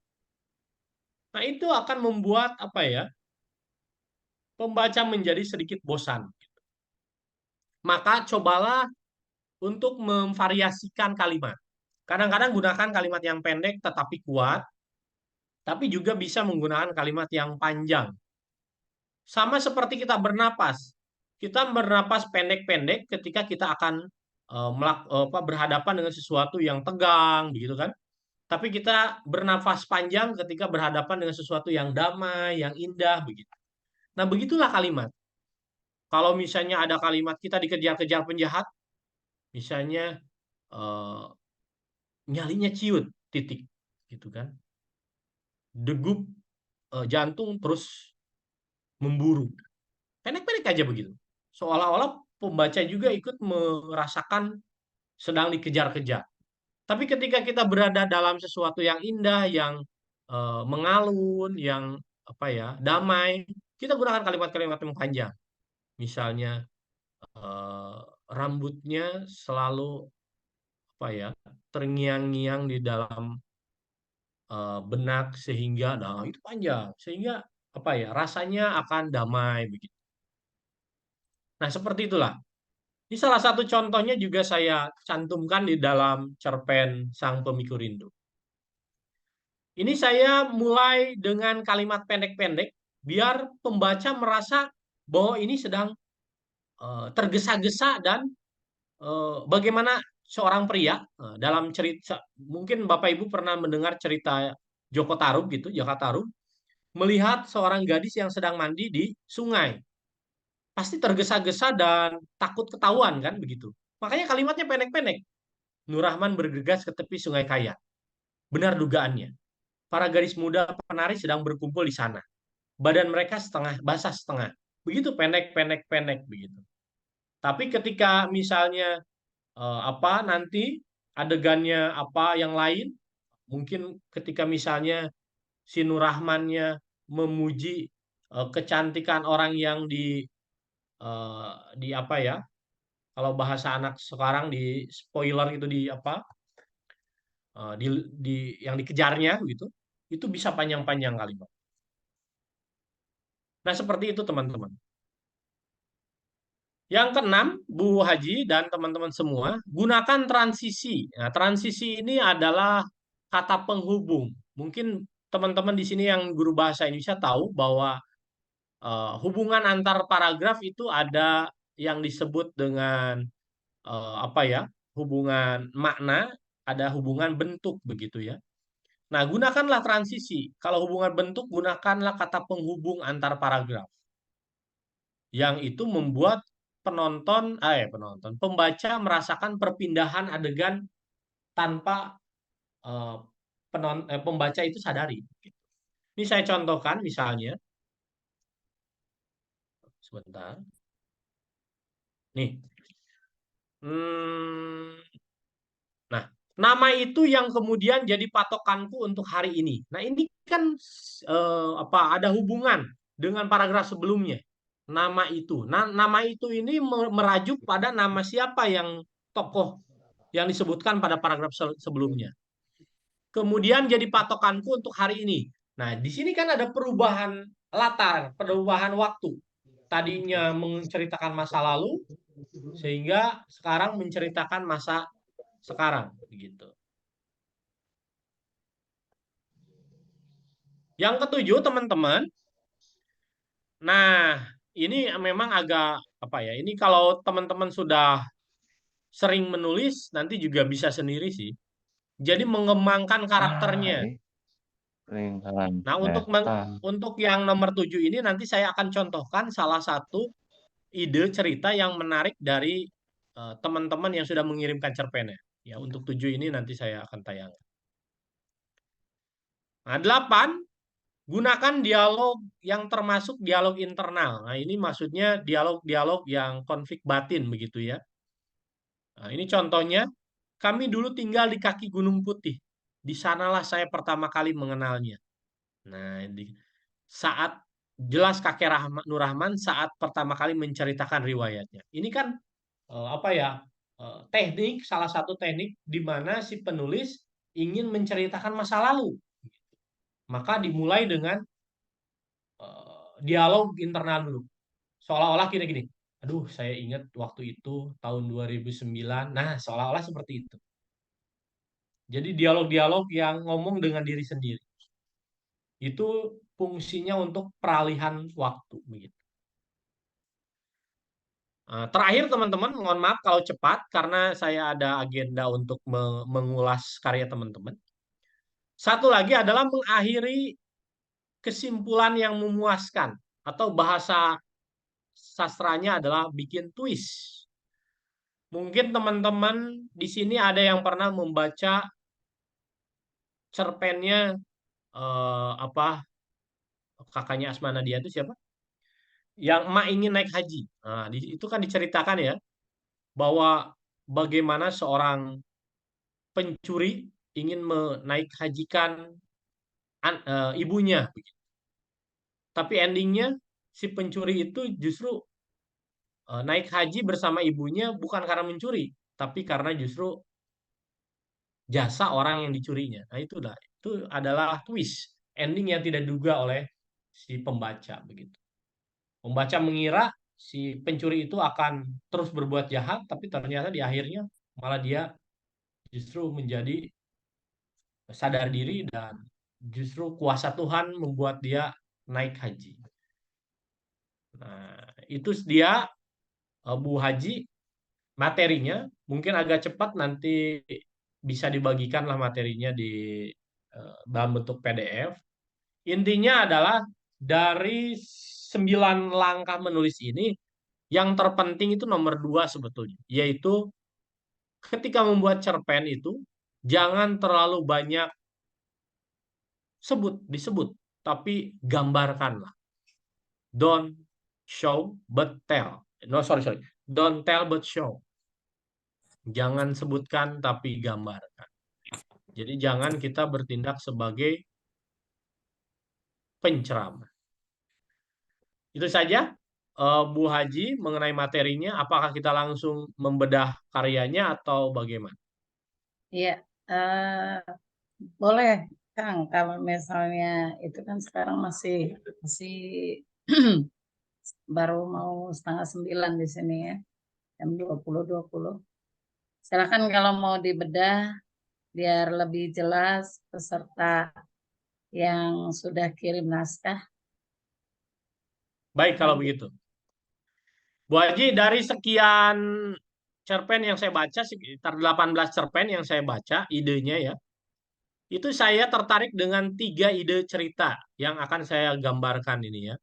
Nah, itu akan membuat pembaca menjadi sedikit bosan. Maka cobalah untuk memvariasikan kalimat. Kadang-kadang gunakan kalimat yang pendek tetapi kuat, tapi juga bisa menggunakan kalimat yang panjang. Sama seperti kita bernapas. Kita bernapas pendek-pendek ketika kita akan berhadapan dengan sesuatu yang tegang, begitu kan? Tapi kita bernafas panjang ketika berhadapan dengan sesuatu yang damai, yang indah, begitu. Nah, begitulah kalimat. Kalau misalnya ada kalimat kita dikejar-kejar penjahat, misalnya nyalinya ciut, titik, gitu kan? Degup jantung terus memburu. Pendek-pendek aja begitu. Seolah-olah pembaca juga ikut merasakan sedang dikejar-kejar. Tapi ketika kita berada dalam sesuatu yang indah, yang mengalun, yang damai, kita gunakan kalimat-kalimat yang panjang. Misalnya rambutnya selalu terngiang-ngiang di dalam benak sehingga, nah itu panjang, sehingga rasanya akan damai begitu. Nah, seperti itulah. Ini salah satu contohnya juga saya cantumkan di dalam cerpen Sang Pemikul Rindu. Ini saya mulai dengan kalimat pendek-pendek biar pembaca merasa bahwa ini sedang tergesa-gesa dan bagaimana seorang pria dalam cerita, mungkin Bapak Ibu pernah mendengar cerita Joko Tarub gitu, Jaka Tarub, melihat seorang gadis yang sedang mandi di sungai. Pasti tergesa-gesa dan takut ketahuan kan begitu. Makanya kalimatnya pendek-pendek. Nur Rahman bergegas ke tepi Sungai Kayan. Benar dugaannya. Para gadis muda penari sedang berkumpul di sana. Badan mereka setengah basah setengah. Begitu pendek begitu. Tapi ketika misalnya nanti adegannya yang lain, Mungkin ketika misalnya si Nur Rahmannya memuji kecantikan orang yang di apa ya, kalau bahasa anak sekarang di spoiler itu, di apa, di yang dikejarnya gitu, itu bisa panjang-panjang kalimat. Nah, seperti itu teman-teman. Yang keenam, Bu Haji dan teman-teman semua, gunakan transisi. Nah, transisi ini adalah kata penghubung. Mungkin teman-teman di sini yang guru bahasa Indonesia tahu bahwa hubungan antar paragraf itu ada yang disebut dengan apa ya? Hubungan makna, ada hubungan bentuk begitu ya. Nah, gunakanlah transisi. Kalau hubungan bentuk, gunakanlah kata penghubung antar paragraf. Yang itu membuat pembaca merasakan perpindahan adegan tanpa eh, pembaca itu sadari. Ini saya contohkan misalnya, sebentar. Nih. Hmm, nah, nama itu yang kemudian jadi patokanku untuk hari ini. Nah, ini kan ada hubungan dengan paragraf sebelumnya. Nama itu. Nah, nama itu ini merajuk pada nama siapa yang tokoh yang disebutkan pada paragraf sebelumnya. Kemudian jadi patokanku untuk hari ini. Nah, di sini kan ada perubahan latar, perubahan waktu. Tadinya menceritakan masa lalu, sehingga sekarang menceritakan masa sekarang, begitu. Yang ketujuh, teman-teman. Nah, ini memang agak apa ya? Ini kalau teman-teman sudah sering menulis, nanti juga bisa sendiri sih. Jadi mengembangkan karakternya. Ini lingkaran Nah, setan. untuk yang nomor 7 ini nanti saya akan contohkan salah satu ide cerita yang menarik dari teman-teman yang sudah mengirimkan cerpennya. Ya, untuk 7 ini nanti saya akan tayangkan. Nah, 8, gunakan dialog yang termasuk dialog internal. Nah, ini maksudnya dialog-dialog yang konflik batin begitu ya. Nah, ini contohnya, kami dulu tinggal di kaki Gunung Putih. Di sanalah saya pertama kali mengenalnya. Nah, saat jelas kakek Nur Rahman saat pertama kali menceritakan riwayatnya. Ini kan apa ya? Teknik, salah satu teknik di mana si penulis ingin menceritakan masa lalu. Maka dimulai dengan dialog internal dulu. Seolah-olah gini-gini. Aduh, saya ingat waktu itu tahun 2009. Nah, seolah-olah seperti itu. Jadi dialog-dialog yang ngomong dengan diri sendiri. Itu fungsinya untuk peralihan waktu begitu. Terakhir teman-teman, mohon maaf kalau cepat karena saya ada agenda untuk mengulas karya teman-teman. Satu lagi adalah mengakhiri kesimpulan yang memuaskan, atau bahasa sastranya adalah bikin twist. Mungkin teman-teman di sini ada yang pernah membaca cerpennya apa, kakaknya Asma Nadia itu siapa? Yang emak ingin naik haji. Nah, itu kan diceritakan ya bahwa bagaimana seorang pencuri ingin menaik hajikan ibunya. Tapi endingnya si pencuri itu justru naik haji bersama ibunya bukan karena mencuri, tapi karena justru jasa orang yang dicurinya. Nah, itu adalah twist, ending yang tidak diduga oleh si pembaca begitu. Pembaca mengira si pencuri itu akan terus berbuat jahat, tapi ternyata di akhirnya malah dia justru menjadi sadar diri dan justru kuasa Tuhan membuat dia naik haji. Nah, itu dia Bu Haji materinya. Mungkin agak cepat, nanti bisa dibagikan lah materinya dalam bentuk PDF. Intinya adalah dari 9 langkah menulis ini, yang terpenting itu nomor 2 sebetulnya, yaitu ketika membuat cerpen itu jangan terlalu banyak disebut, tapi gambarkanlah. Don't show but tell. No, sorry. Don't tell but show. Jangan sebutkan tapi gambarkan. Jadi jangan kita bertindak sebagai penceramah. Itu saja, Bu Haji, mengenai materinya. Apakah kita langsung membedah karyanya atau bagaimana? Iya, boleh Kang, kalau misalnya itu kan sekarang masih masih baru mau 8:30 di sini ya, jam 20.20. Silakan kalau mau dibedah biar lebih jelas peserta yang sudah kirim naskah. Baik, kalau begitu. Bu Haji, dari sekian cerpen yang saya baca, sekitar 18 cerpen yang saya baca, idenya ya, itu saya tertarik dengan 3 ide cerita yang akan saya gambarkan ini ya.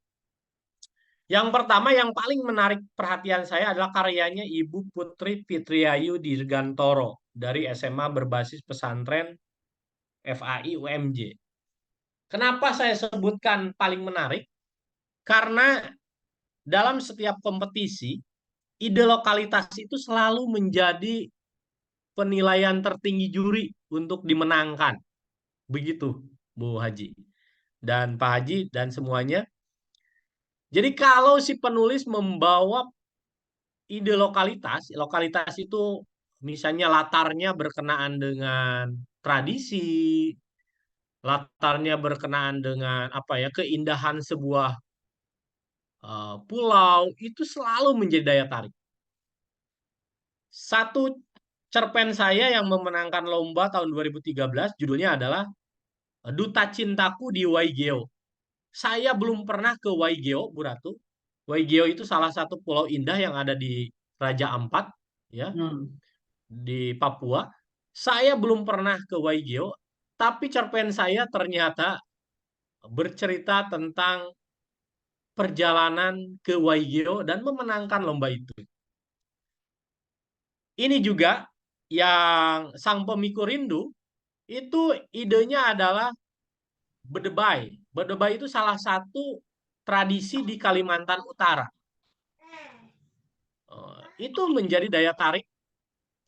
Yang pertama yang paling menarik perhatian saya adalah karyanya Ibu Putri Fitriayu Dirgantoro dari SMA berbasis pesantren FAI UMJ. Kenapa saya sebutkan paling menarik? Karena dalam setiap kompetisi, ide lokalitas itu selalu menjadi penilaian tertinggi juri untuk dimenangkan. Begitu, Bu Haji. Dan Pak Haji dan semuanya. Jadi kalau si penulis membawa ide lokalitas, lokalitas itu misalnya latarnya berkenaan dengan tradisi, latarnya berkenaan dengan apa ya, keindahan sebuah pulau, itu selalu menjadi daya tarik. Satu cerpen saya yang memenangkan lomba tahun 2013 judulnya adalah Duta Cintaku di Waigeo. Saya belum pernah ke Waigeo, Bu Ratu. Waigeo itu salah satu pulau indah yang ada di Raja Ampat, ya, di Papua. Saya belum pernah ke Waigeo, tapi cerpen saya ternyata bercerita tentang perjalanan ke Waigeo dan memenangkan lomba itu. Ini juga yang Sang Pemiku Rindu, itu idenya adalah Bedebay. Bedebay itu salah satu tradisi di Kalimantan Utara. Itu menjadi daya tarik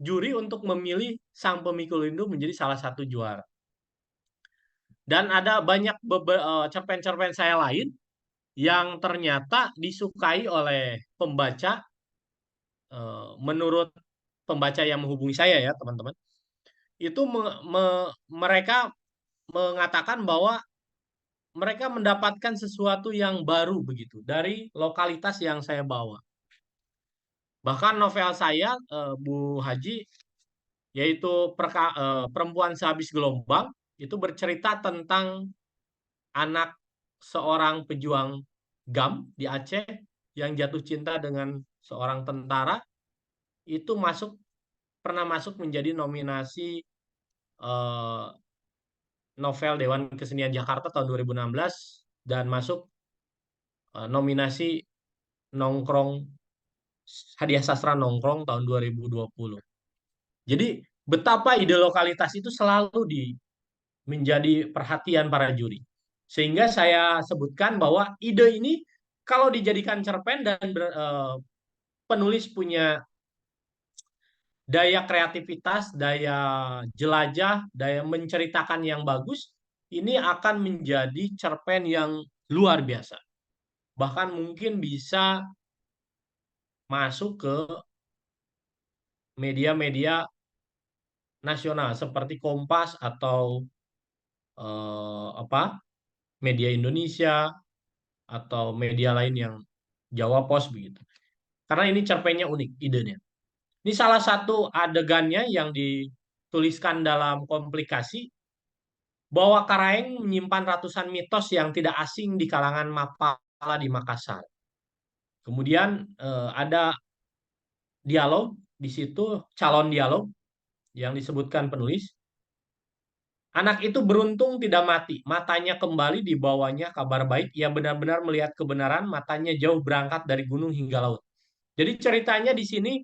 juri untuk memilih Sang Pemikul Rindu menjadi salah satu juara. Dan ada banyak cerpen-cerpen saya lain yang ternyata disukai oleh pembaca, menurut pembaca yang menghubungi saya ya teman-teman. Itu mereka mengatakan bahwa mereka mendapatkan sesuatu yang baru begitu dari lokalitas yang saya bawa. Bahkan novel saya, Bu Haji, yaitu Perempuan Sehabis Gelombang, itu bercerita tentang anak seorang pejuang GAM di Aceh yang jatuh cinta dengan seorang tentara, itu pernah masuk menjadi nominasi novel Dewan Kesenian Jakarta tahun 2016 dan masuk nominasi nongkrong hadiah sastra nongkrong tahun 2020. Jadi betapa ide lokalitas itu selalu menjadi perhatian para juri. Sehingga saya sebutkan bahwa ide ini kalau dijadikan cerpen dan penulis punya daya kreativitas, daya jelajah, daya menceritakan yang bagus, ini akan menjadi cerpen yang luar biasa. Bahkan mungkin bisa masuk ke media-media nasional seperti Kompas atau media Indonesia atau media lain yang Jawa Pos begitu. Karena ini cerpennya unik idenya. Ini salah satu adegannya yang dituliskan dalam komplikasi bahwa Karaeng menyimpan ratusan mitos yang tidak asing di kalangan Mapala di Makassar. Kemudian ada dialog di situ, calon dialog yang disebutkan penulis. Anak itu beruntung tidak mati, matanya kembali dibawanya kabar baik, ia benar-benar melihat kebenaran, matanya jauh berangkat dari gunung hingga laut. Jadi ceritanya di sini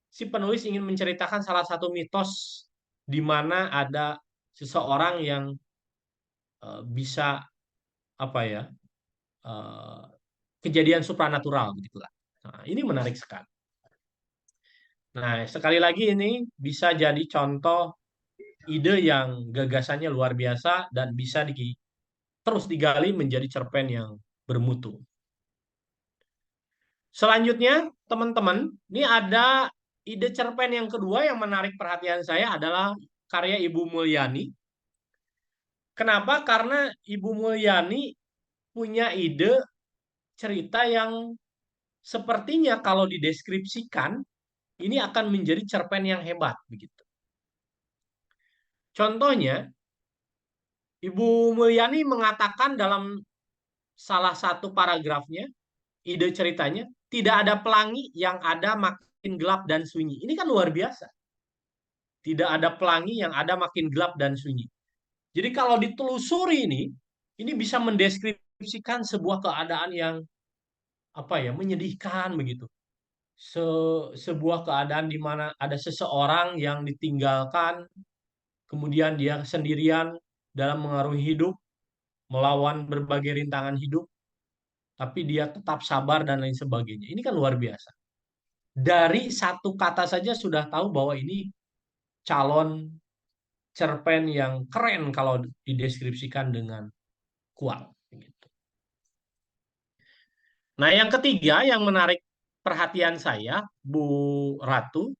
si penulis ingin menceritakan salah satu mitos di mana ada seseorang yang bisa apa ya, kejadian supranatural begitulah. Nah, ini menarik sekali. Nah, sekali lagi ini bisa jadi contoh ide yang gagasannya luar biasa dan bisa terus digali menjadi cerpen yang bermutu. Selanjutnya, teman-teman, ini ada ide cerpen yang kedua yang menarik perhatian saya adalah karya Ibu Mulyani. Kenapa? Karena Ibu Mulyani punya ide cerita yang sepertinya kalau dideskripsikan ini akan menjadi cerpen yang hebat begitu. Contohnya, Ibu Mulyani mengatakan dalam salah satu paragrafnya, ide ceritanya, tidak ada pelangi yang ada makin gelap dan sunyi. Ini kan luar biasa. Tidak ada pelangi yang ada makin gelap dan sunyi. Jadi kalau ditelusuri ini bisa mendeskripsikan sebuah keadaan yang menyedihkan begitu. Sebuah keadaan di mana ada seseorang yang ditinggalkan, kemudian dia sendirian dalam mengarungi hidup, melawan berbagai rintangan hidup, tapi dia tetap sabar dan lain sebagainya. Ini kan luar biasa. Dari satu kata saja sudah tahu bahwa ini calon cerpen yang keren kalau dideskripsikan dengan kuat. Nah, yang ketiga yang menarik perhatian saya, Bu Ratu,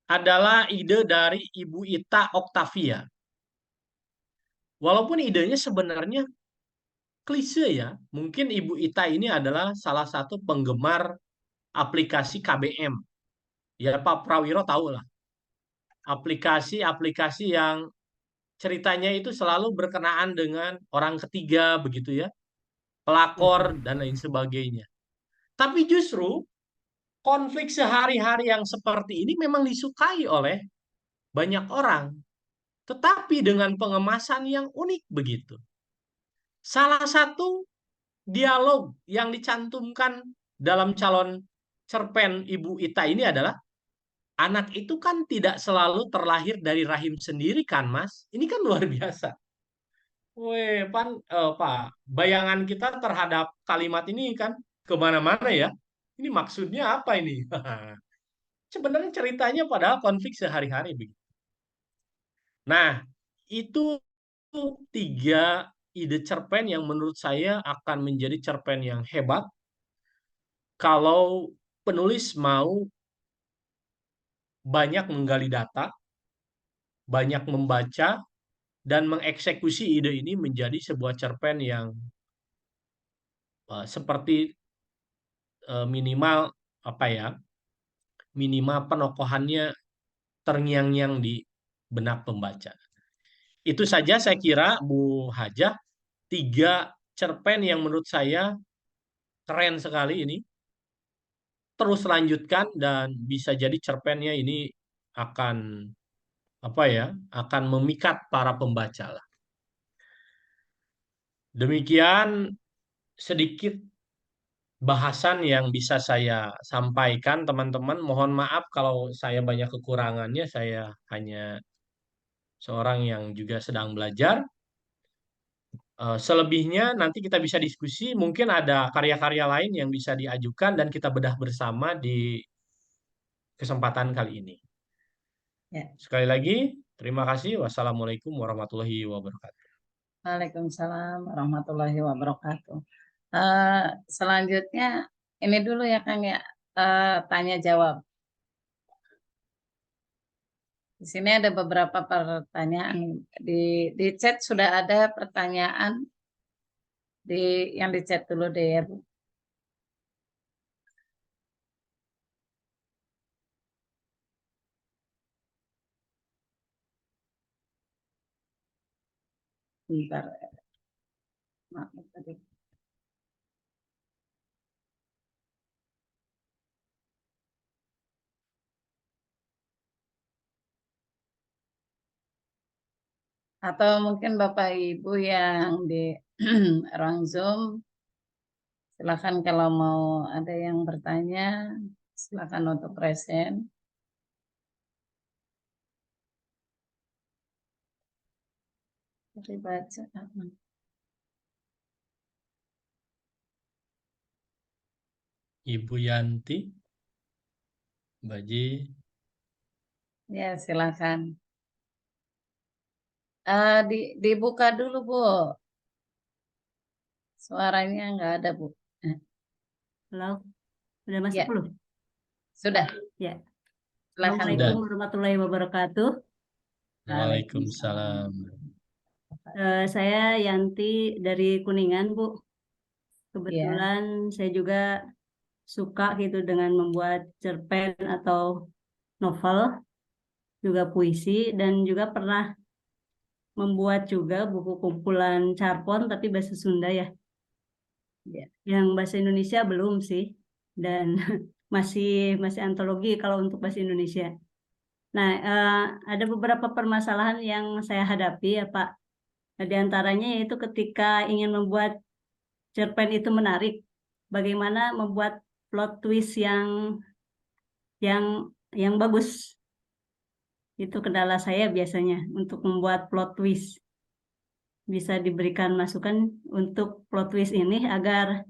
adalah ide dari Ibu Ita Octavia. Walaupun idenya sebenarnya klise ya, mungkin Ibu Ita ini adalah salah satu penggemar aplikasi KBM. Ya Pak Prawiro tahu lah. Aplikasi-aplikasi yang ceritanya itu selalu berkenaan dengan orang ketiga begitu ya, pelakor dan lain sebagainya. Tapi justru konflik sehari-hari yang seperti ini memang disukai oleh banyak orang, tetapi dengan pengemasan yang unik begitu. Salah satu dialog yang dicantumkan dalam calon cerpen Ibu Ita ini adalah, anak itu kan tidak selalu terlahir dari rahim sendiri kan, Mas? Ini kan luar biasa. Weh, Pak, bayangan kita terhadap kalimat ini kan kemana-mana ya. Ini maksudnya apa ini? Sebenarnya ceritanya padahal konflik sehari-hari begitu. Nah, itu tiga ide cerpen yang menurut saya akan menjadi cerpen yang hebat kalau penulis mau banyak menggali data, banyak membaca, dan mengeksekusi ide ini menjadi sebuah cerpen yang seperti minimal minimal penokohannya terngiang-ngiang di benak pembaca. Itu saja saya kira Bu Hajah, tiga cerpen yang menurut saya keren sekali ini. Terus lanjutkan dan bisa jadi cerpennya ini akan akan memikat para pembaca lah. Demikian sedikit bahasan yang bisa saya sampaikan, teman-teman. Mohon maaf kalau saya banyak kekurangannya, saya hanya seorang yang juga sedang belajar. Selebihnya nanti kita bisa diskusi, mungkin ada karya-karya lain yang bisa diajukan dan kita bedah bersama di kesempatan kali ini. Ya. Sekali lagi, terima kasih. Wassalamualaikum warahmatullahi wabarakatuh. Waalaikumsalam warahmatullahi wabarakatuh. Selanjutnya ini dulu ya Kang ya, tanya jawab. Di sini ada beberapa pertanyaan. Di chat sudah ada pertanyaan yang di chat dulu deh ya Bu. Bentar. Maaf tadi. Atau mungkin Bapak Ibu yang di ruang Zoom, silakan kalau mau ada yang bertanya, silakan untuk present. Dibaca. Ibu Yanti, Baji. Ya, silakan. Dibuka dulu, Bu. Suaranya nggak ada, Bu. Halo, udah masuk Ya. belum? Sudah. Ya. Silakan. Assalamualaikum Sudah. warahmatullahi wabarakatuh. Waalaikumsalam. Saya Yanti dari Kuningan, Bu. Iya. Kebetulan saya juga suka gitu dengan membuat cerpen atau novel, juga puisi, dan juga pernah membuat juga buku kumpulan carpon tapi bahasa Sunda ya. Iya. Yang bahasa Indonesia belum sih, dan masih antologi kalau untuk bahasa Indonesia. Nah, ada beberapa permasalahan yang saya hadapi ya Pak. Di antaranya yaitu ketika ingin membuat cerpen itu menarik, bagaimana membuat plot twist yang bagus. Itu kendala saya biasanya untuk membuat plot twist. Bisa diberikan masukan untuk plot twist ini agar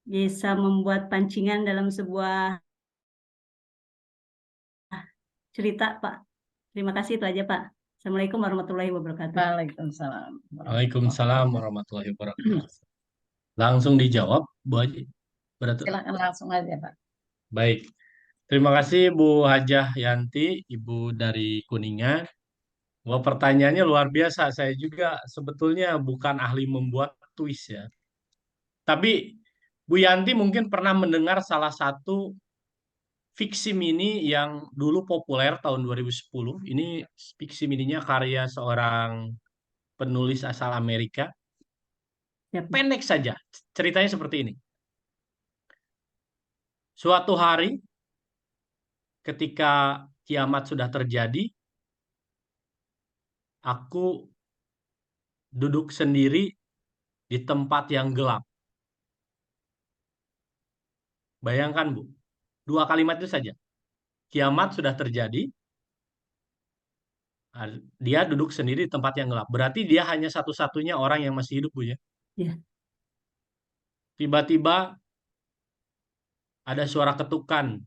bisa membuat pancingan dalam sebuah cerita, Pak. Terima kasih, itu aja, Pak. Assalamualaikum warahmatullahi wabarakatuh. Waalaikumsalam. Waalaikumsalam warahmatullahi wabarakatuh. Langsung dijawab, Bu Haji. Berarti. Silakan langsung aja, Pak. Baik. Terima kasih Bu Hajah Yanti, Ibu dari Kuningan. Wah, pertanyaannya luar biasa. Saya juga sebetulnya bukan ahli membuat twist ya. Tapi Bu Yanti mungkin pernah mendengar salah satu fiksi mini yang dulu populer tahun 2010. Ini fiksi mininya karya seorang penulis asal Amerika. Siap. Pendek saja, ceritanya seperti ini. Suatu hari, ketika kiamat sudah terjadi, aku duduk sendiri di tempat yang gelap. Bayangkan, Bu, 2 kalimat itu saja. Kiamat sudah terjadi, dia duduk sendiri di tempat yang gelap. Berarti dia hanya satu-satunya orang yang masih hidup, Bu ya. Ya. Tiba-tiba ada suara ketukan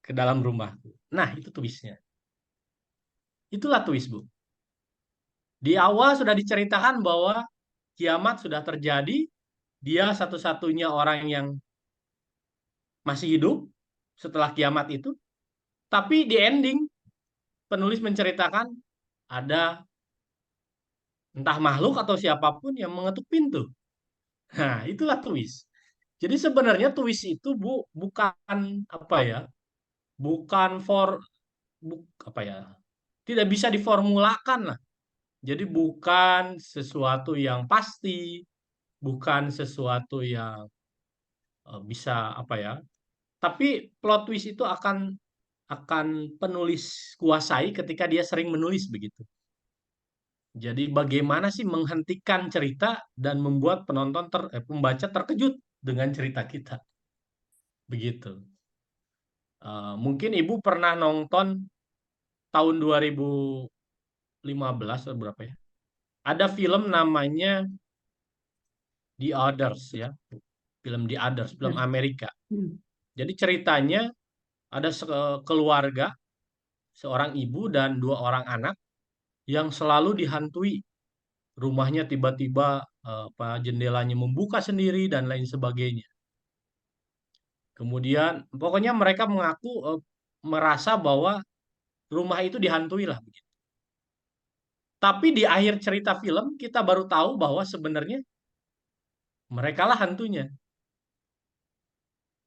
ke dalam rumah. Nah, itu twistnya. Itulah twist, Bu. Di awal sudah diceritakan bahwa kiamat sudah terjadi, dia satu-satunya orang yang masih hidup setelah kiamat itu. Tapi di ending, penulis menceritakan ada entah makhluk atau siapapun yang mengetuk pintu. Nah, itulah twist. Jadi sebenarnya twist itu, Bu, bukan apa ya? Bukan apa ya? Tidak bisa diformulakan lah. Jadi bukan sesuatu yang pasti, bukan sesuatu yang bisa apa ya? Tapi plot twist itu akan penulis kuasai ketika dia sering menulis begitu. Jadi bagaimana sih menghentikan cerita dan membuat pembaca terkejut dengan cerita kita. Begitu. Mungkin Ibu pernah nonton tahun 2015 atau berapa ya? Ada film namanya The Others ya. Film The Others, film Amerika. Jadi ceritanya ada keluarga, seorang ibu dan 2 orang anak yang selalu dihantui. Rumahnya tiba-tiba jendelanya membuka sendiri dan lain sebagainya. Kemudian pokoknya mereka mengaku merasa bahwa rumah itu dihantui lah begitu. Tapi di akhir cerita film kita baru tahu bahwa sebenarnya mereka lah hantunya.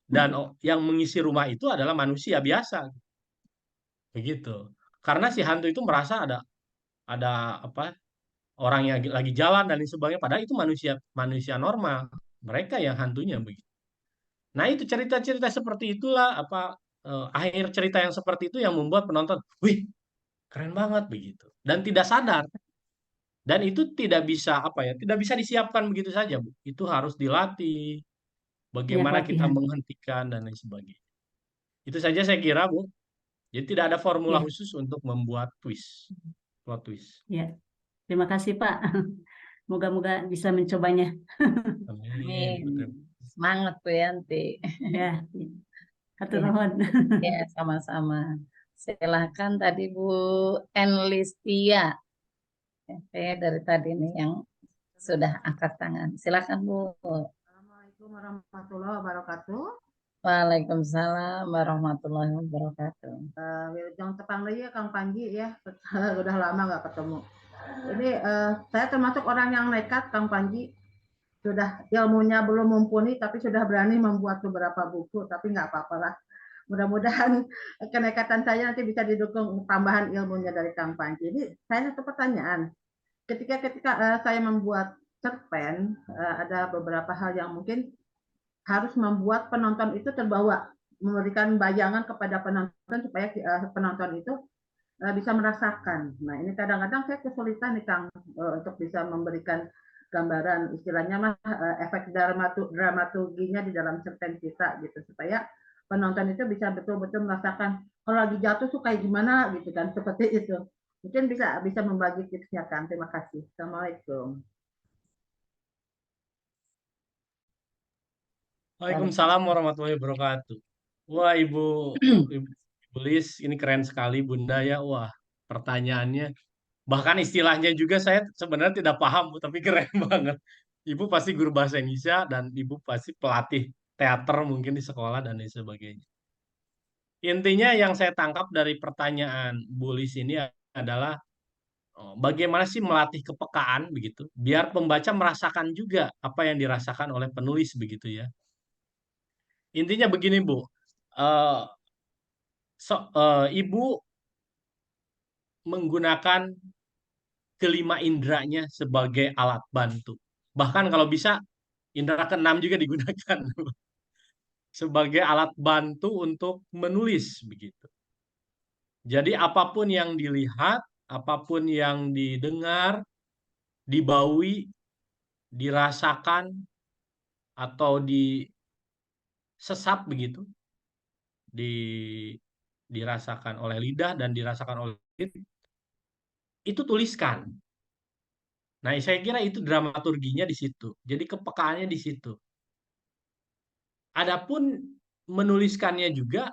Dan yang mengisi rumah itu adalah manusia biasa. Begitu. Karena si hantu itu merasa ada apa? Orang yang lagi jalan dan lain sebagainya, padahal itu manusia normal. Mereka yang hantunya begitu. Nah, itu cerita-cerita seperti itulah akhir cerita yang seperti itu yang membuat penonton, wih, keren banget begitu. Dan tidak sadar. Dan itu tidak bisa tidak bisa disiapkan begitu saja, Bu. Itu harus dilatih. Bagaimana kita menghentikan dan lain sebagainya. Itu saja saya kira, Bu. Jadi tidak ada formula khusus untuk membuat plot twist. Ya. Terima kasih, Pak. Moga-moga bisa mencobanya. Amin. Semangat Bu Yanti. Ya. Hatur nuhun. Ya, sama-sama. Silakan tadi Bu Enlistia. Kayaknya dari tadi nih yang sudah angkat tangan. Silakan Bu. Assalamualaikum warahmatullahi wabarakatuh. Waalaikumsalam warahmatullahi wabarakatuh. Wilujeng tepang deui ya Kang Panji ya. Udah lama nggak ketemu. Ini saya termasuk orang yang nekat Kang Panji. Sudah ilmunya belum mumpuni tapi sudah berani membuat beberapa buku, tapi nggak apa-apa lah. Mudah-mudahan kenekatan saya nanti bisa didukung tambahan ilmunya dari Kang Panji. Ini saya satu pertanyaan. Ketika saya membuat cerpen, ada beberapa hal yang mungkin harus membuat penonton itu terbawa, memberikan bayangan kepada penonton supaya penonton itu bisa merasakan. Nah, ini kadang-kadang saya kesulitan nih Kang untuk bisa memberikan gambaran, istilahnya mah efek dramaturginya di dalam cerpen kita gitu, supaya penonton itu bisa betul-betul merasakan kalau lagi jatuh tuh kayak gimana gitu kan, seperti itu. Mungkin bisa membagi tipsnya Kang. Terima kasih. Assalamualaikum. Waalaikumsalam warahmatullahi wabarakatuh. Wah, Ibu Lis, ini keren sekali Bunda ya. Wah, pertanyaannya. Bahkan istilahnya juga saya sebenarnya tidak paham, Bu, tapi keren banget. Ibu pasti guru bahasa Indonesia dan Ibu pasti pelatih teater mungkin di sekolah dan lain sebagainya. Intinya yang saya tangkap dari pertanyaan Bu Lis ini adalah bagaimana sih melatih kepekaan begitu, biar pembaca merasakan juga apa yang dirasakan oleh penulis begitu ya. Intinya begini Bu, Eh, Ibu menggunakan kelima indranya sebagai alat bantu. Bahkan kalau bisa indera keenam juga digunakan sebagai alat bantu untuk menulis begitu. Jadi apapun yang dilihat, apapun yang didengar, dibaui, dirasakan atau disesap begitu, dirasakan oleh lidah dan dirasakan oleh kulit, itu tuliskan. Nah, saya kira itu dramaturginya di situ. Jadi kepekaannya di situ. Adapun menuliskannya juga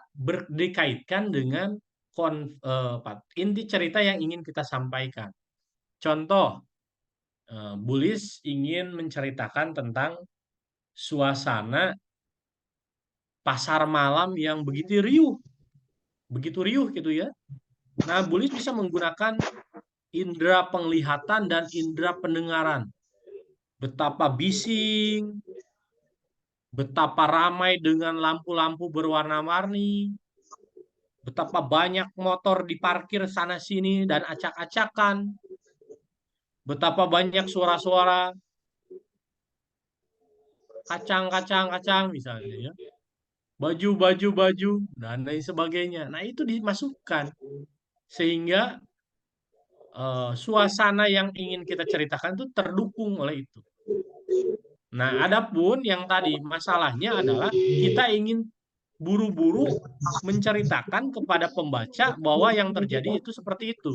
dikaitkan dengan inti cerita yang ingin kita sampaikan. Contoh, Bulis ingin menceritakan tentang suasana pasar malam yang begitu riuh gitu ya. Nah, Bulis bisa menggunakan indera penglihatan dan indera pendengaran. Betapa bising, betapa ramai dengan lampu-lampu berwarna-warni, betapa banyak motor diparkir sana-sini dan acak-acakan, betapa banyak suara-suara kacang misalnya ya, baju, dan lain sebagainya. Nah, itu dimasukkan sehingga suasana yang ingin kita ceritakan itu terdukung oleh itu. Nah, adapun yang tadi masalahnya adalah kita ingin buru-buru menceritakan kepada pembaca bahwa yang terjadi itu seperti itu.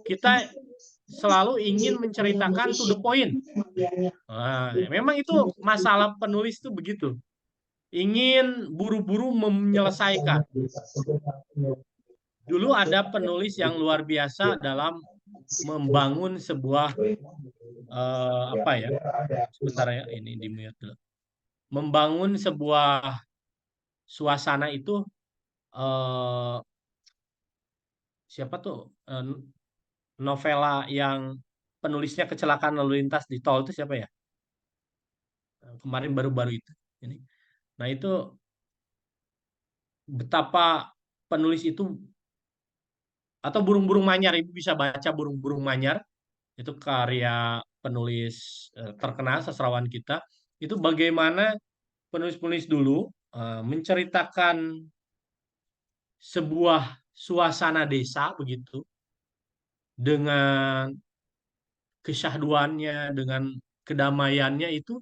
Kita selalu ingin menceritakan to the point. Nah, memang itu masalah penulis itu begitu. Ingin buru-buru menyelesaikan. Dulu ada penulis yang luar biasa dalam membangun sebuah apa ya? Sebentar ya, ini di mute dulu. Membangun sebuah suasana itu siapa tuh novela yang penulisnya kecelakaan lalu lintas di tol itu siapa ya? Kemarin baru-baru itu. Ini. Nah, itu betapa penulis itu atau Burung-Burung Manyar, Ibu bisa baca Burung-Burung Manyar, itu karya penulis terkenal sastrawan kita. Itu bagaimana penulis-penulis dulu menceritakan sebuah suasana desa begitu dengan kesyahduannya, dengan kedamaiannya itu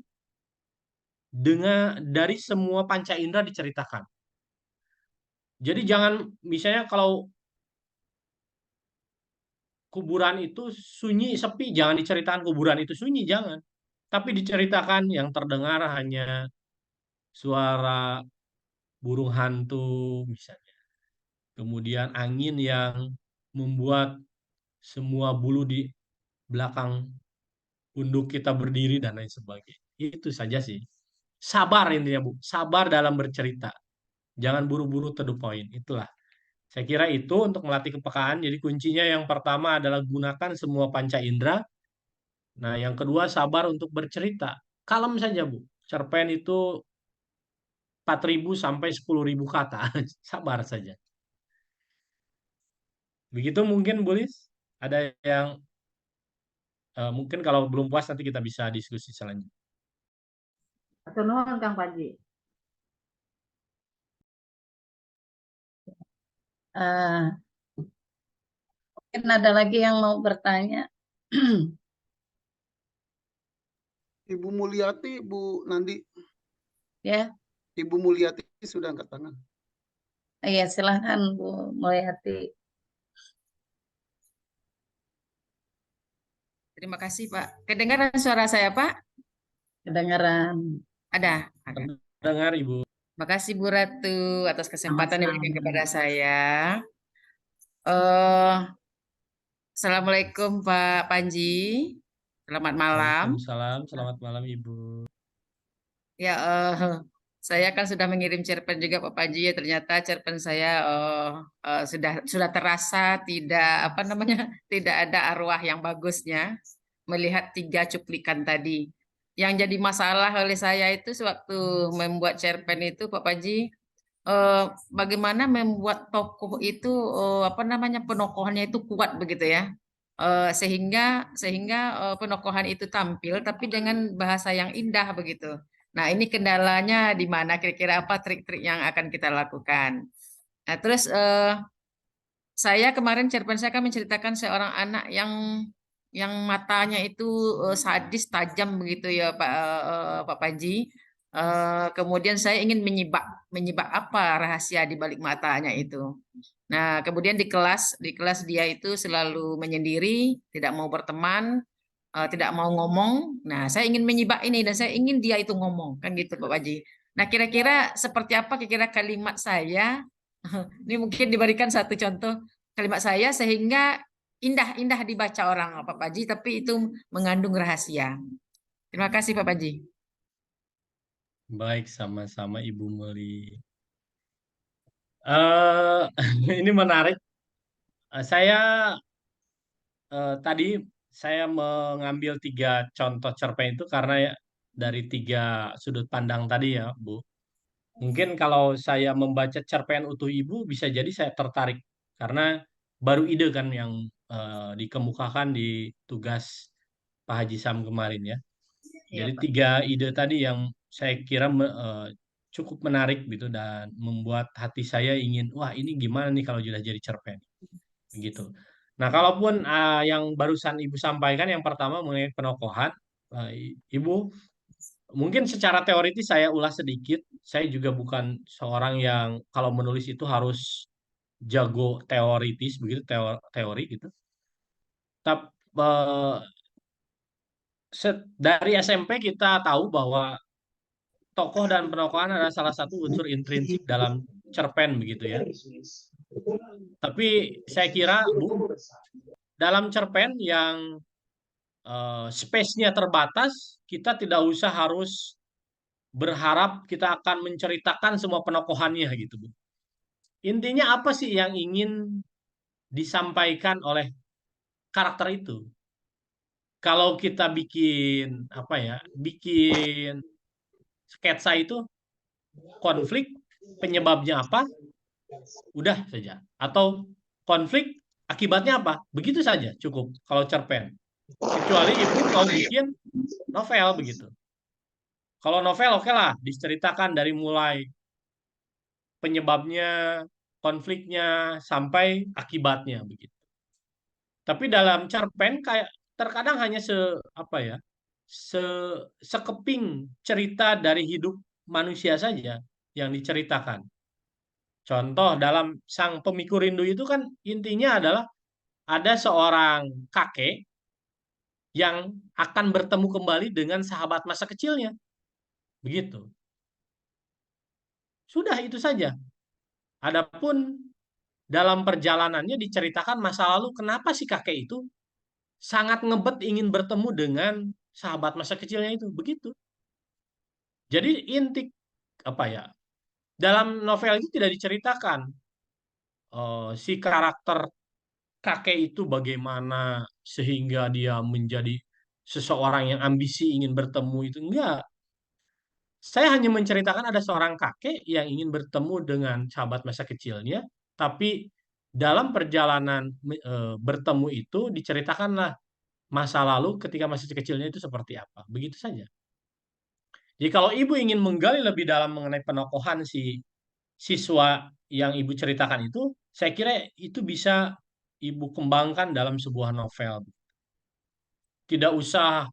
dari semua panca indera diceritakan. Jadi jangan misalnya kalau kuburan itu sunyi, sepi, jangan diceritakan kuburan itu sunyi, jangan. Tapi diceritakan yang terdengar hanya suara burung hantu misalnya. Kemudian angin yang membuat semua bulu di belakang pundak kita berdiri dan lain sebagainya. Itu saja sih. Sabar intinya, Bu. Sabar dalam bercerita. Jangan buru-buru to the point. Itulah. Saya kira itu untuk melatih kepekaan. Jadi kuncinya yang pertama adalah gunakan semua panca indera. Nah, yang kedua sabar untuk bercerita. Kalem saja, Bu. Cerpen itu 4.000 sampai 10.000 kata. Sabar saja. Begitu mungkin, Bu Lis. Ada yang mungkin kalau belum puas nanti kita bisa diskusi selanjutnya. Atur nuhun Kang Panji. Eh, mungkin ada lagi yang mau bertanya. Ibu Mulyati, Bu Nandi. Ya, Ibu Mulyati sudah angkat tangan. iya silahkan Bu Mulyati. Terima kasih, Pak. Kedengaran suara saya, Pak? Kedengaran. Ada. Dengar, Ibu. Terima kasih, Bu Ratu, atas kesempatan yang diberikan kepada saya. Assalamualaikum, Pak Panji. Selamat malam. Waalaikumsalam. Selamat malam, Ibu. Ya, saya kan sudah mengirim cerpen juga, Pak Panji. Ya, ternyata cerpen saya sudah terasa tidak tidak ada arwah yang bagusnya melihat 3 cuplikan tadi. Yang jadi masalah oleh saya itu sewaktu membuat cerpen itu, Pak Panji, bagaimana membuat tokoh itu penokohannya itu kuat begitu ya. Sehingga penokohan itu tampil tapi dengan bahasa yang indah begitu. Nah, ini kendalanya di mana, kira-kira apa trik-trik yang akan kita lakukan. Nah, terus saya kemarin cerpen saya kan menceritakan seorang anak yang matanya itu sadis, tajam begitu ya Pak Panji. Kemudian saya ingin menyibak apa rahasia di balik matanya itu. Nah, kemudian di kelas dia itu selalu menyendiri, tidak mau berteman, tidak mau ngomong. Nah, saya ingin menyibak ini dan saya ingin dia itu ngomong, kan gitu Pak Panji. Nah, kira-kira seperti apa kira-kira kalimat saya? Ini mungkin diberikan satu contoh kalimat saya sehingga indah dibaca orang Pak Panji, tapi itu mengandung rahasia. Terima kasih Pak Panji. Baik, sama-sama Ibu Meli. Ini menarik. Saya tadi saya mengambil 3 contoh cerpen itu karena ya dari 3 sudut pandang tadi ya, Bu. Mungkin kalau saya membaca cerpen utuh Ibu bisa jadi saya tertarik karena baru ide kan yang dikemukakan di tugas Pak Haji Sam kemarin ya. Iya, Jadi Pak. 3 ide tadi yang saya kira cukup menarik gitu dan membuat hati saya ingin, wah ini gimana nih kalau sudah jadi cerpen, begitu. Nah, kalaupun yang barusan Ibu sampaikan yang pertama mengenai penokohan, Ibu mungkin secara teoritis saya ulas sedikit. Saya juga bukan seorang yang kalau menulis itu harus jago teoritis begitu, teori gitu. Tapi dari SMP kita tahu bahwa tokoh dan penokohan adalah salah satu unsur intrinsik dalam cerpen begitu ya. Tapi saya kira, Bu, dalam cerpen yang space-nya terbatas, kita tidak usah harus berharap kita akan menceritakan semua penokohannya gitu, Bu. Intinya apa sih yang ingin disampaikan oleh karakter itu? Kalau kita bikin bikin sketsa itu konflik penyebabnya apa? Udah saja. Atau konflik akibatnya apa? Begitu saja cukup kalau cerpen. Kecuali Ibu mau bikin novel begitu. Kalau novel oke lah, diceritakan dari mulai penyebabnya, konfliknya, sampai akibatnya begitu. Tapi dalam cerpen kayak terkadang hanya sekeping cerita dari hidup manusia saja yang diceritakan. Contoh dalam Sang Pemikul Rindu itu kan intinya adalah ada seorang kakek yang akan bertemu kembali dengan sahabat masa kecilnya. Begitu. Sudah itu saja. Adapun dalam perjalanannya diceritakan masa lalu kenapa si kakek itu sangat ngebet ingin bertemu dengan sahabat masa kecilnya itu. Begitu. Jadi inti apa ya? Dalam novel itu tidak diceritakan si karakter kakek itu bagaimana sehingga dia menjadi seseorang yang ambisi ingin bertemu itu. Enggak. Saya hanya menceritakan ada seorang kakek yang ingin bertemu dengan sahabat masa kecilnya, tapi dalam perjalanan bertemu itu diceritakanlah masa lalu ketika masih kecilnya itu seperti apa. Begitu saja. Jadi kalau ibu ingin menggali lebih dalam mengenai penokohan si siswa yang ibu ceritakan itu, saya kira itu bisa ibu kembangkan dalam sebuah novel. Tidak usah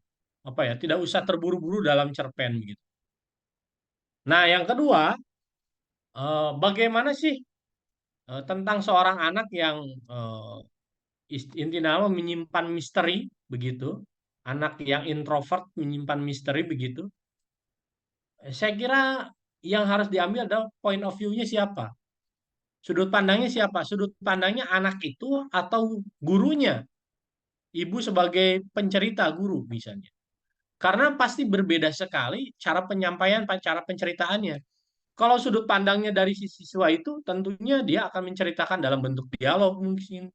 apa ya, tidak usah terburu-buru dalam cerpen begitu. Nah, yang kedua, bagaimana sih tentang seorang anak yang intinya menyimpan misteri begitu, anak yang introvert menyimpan misteri begitu. Saya kira yang harus diambil adalah point of view-nya siapa, sudut pandangnya siapa, sudut pandangnya anak itu atau gurunya, ibu sebagai pencerita guru misalnya. Karena pasti berbeda sekali cara penyampaian, cara penceritaannya. Kalau sudut pandangnya dari sisi siswa itu, tentunya dia akan menceritakan dalam bentuk dialog mungkin,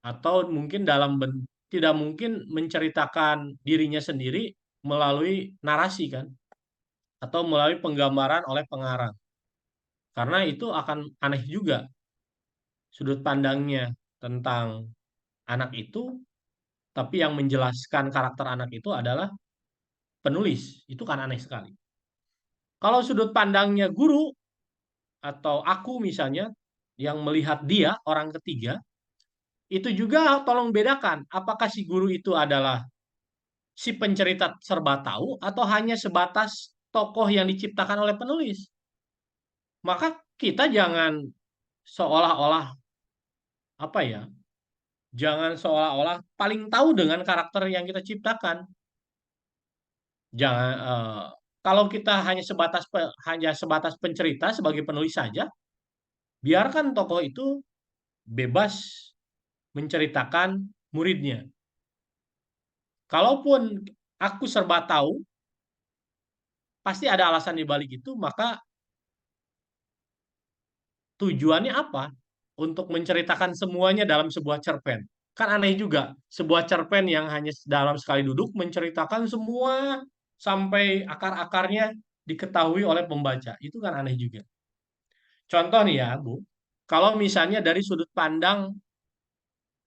atau mungkin tidak mungkin menceritakan dirinya sendiri melalui narasi kan, atau melalui penggambaran oleh pengarang. Karena itu akan aneh juga sudut pandangnya tentang anak itu, tapi yang menjelaskan karakter anak itu adalah penulis. Itu kan aneh sekali. Kalau sudut pandangnya guru atau aku misalnya yang melihat dia orang ketiga, itu juga tolong bedakan apakah si guru itu adalah si pencerita serba tahu atau hanya sebatas tokoh yang diciptakan oleh penulis. Maka kita jangan seolah-olah apa ya? Jangan seolah-olah paling tahu dengan karakter yang kita ciptakan. Jangan kalau kita hanya sebatas pencerita sebagai penulis saja, biarkan tokoh itu bebas menceritakan muridnya. Kalaupun aku serba tahu, pasti ada alasan di balik itu, maka tujuannya apa? Untuk menceritakan semuanya dalam sebuah cerpen. Kan aneh juga, sebuah cerpen yang hanya dalam sekali duduk menceritakan semua sampai akar-akarnya diketahui oleh pembaca. Itu kan aneh juga. Contoh nih ya, Bu. Kalau misalnya dari sudut pandang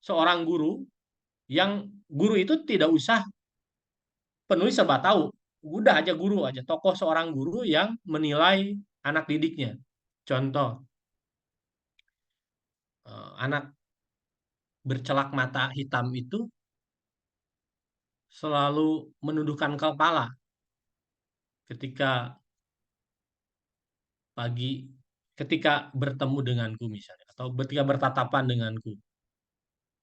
seorang guru, yang guru itu tidak usah penulis serba tahu. Udah aja guru aja, tokoh seorang guru yang menilai anak didiknya. Contoh, anak bercelak mata hitam itu selalu menundukkan kepala ketika ketika bertemu denganku misalnya, atau ketika bertatapan denganku.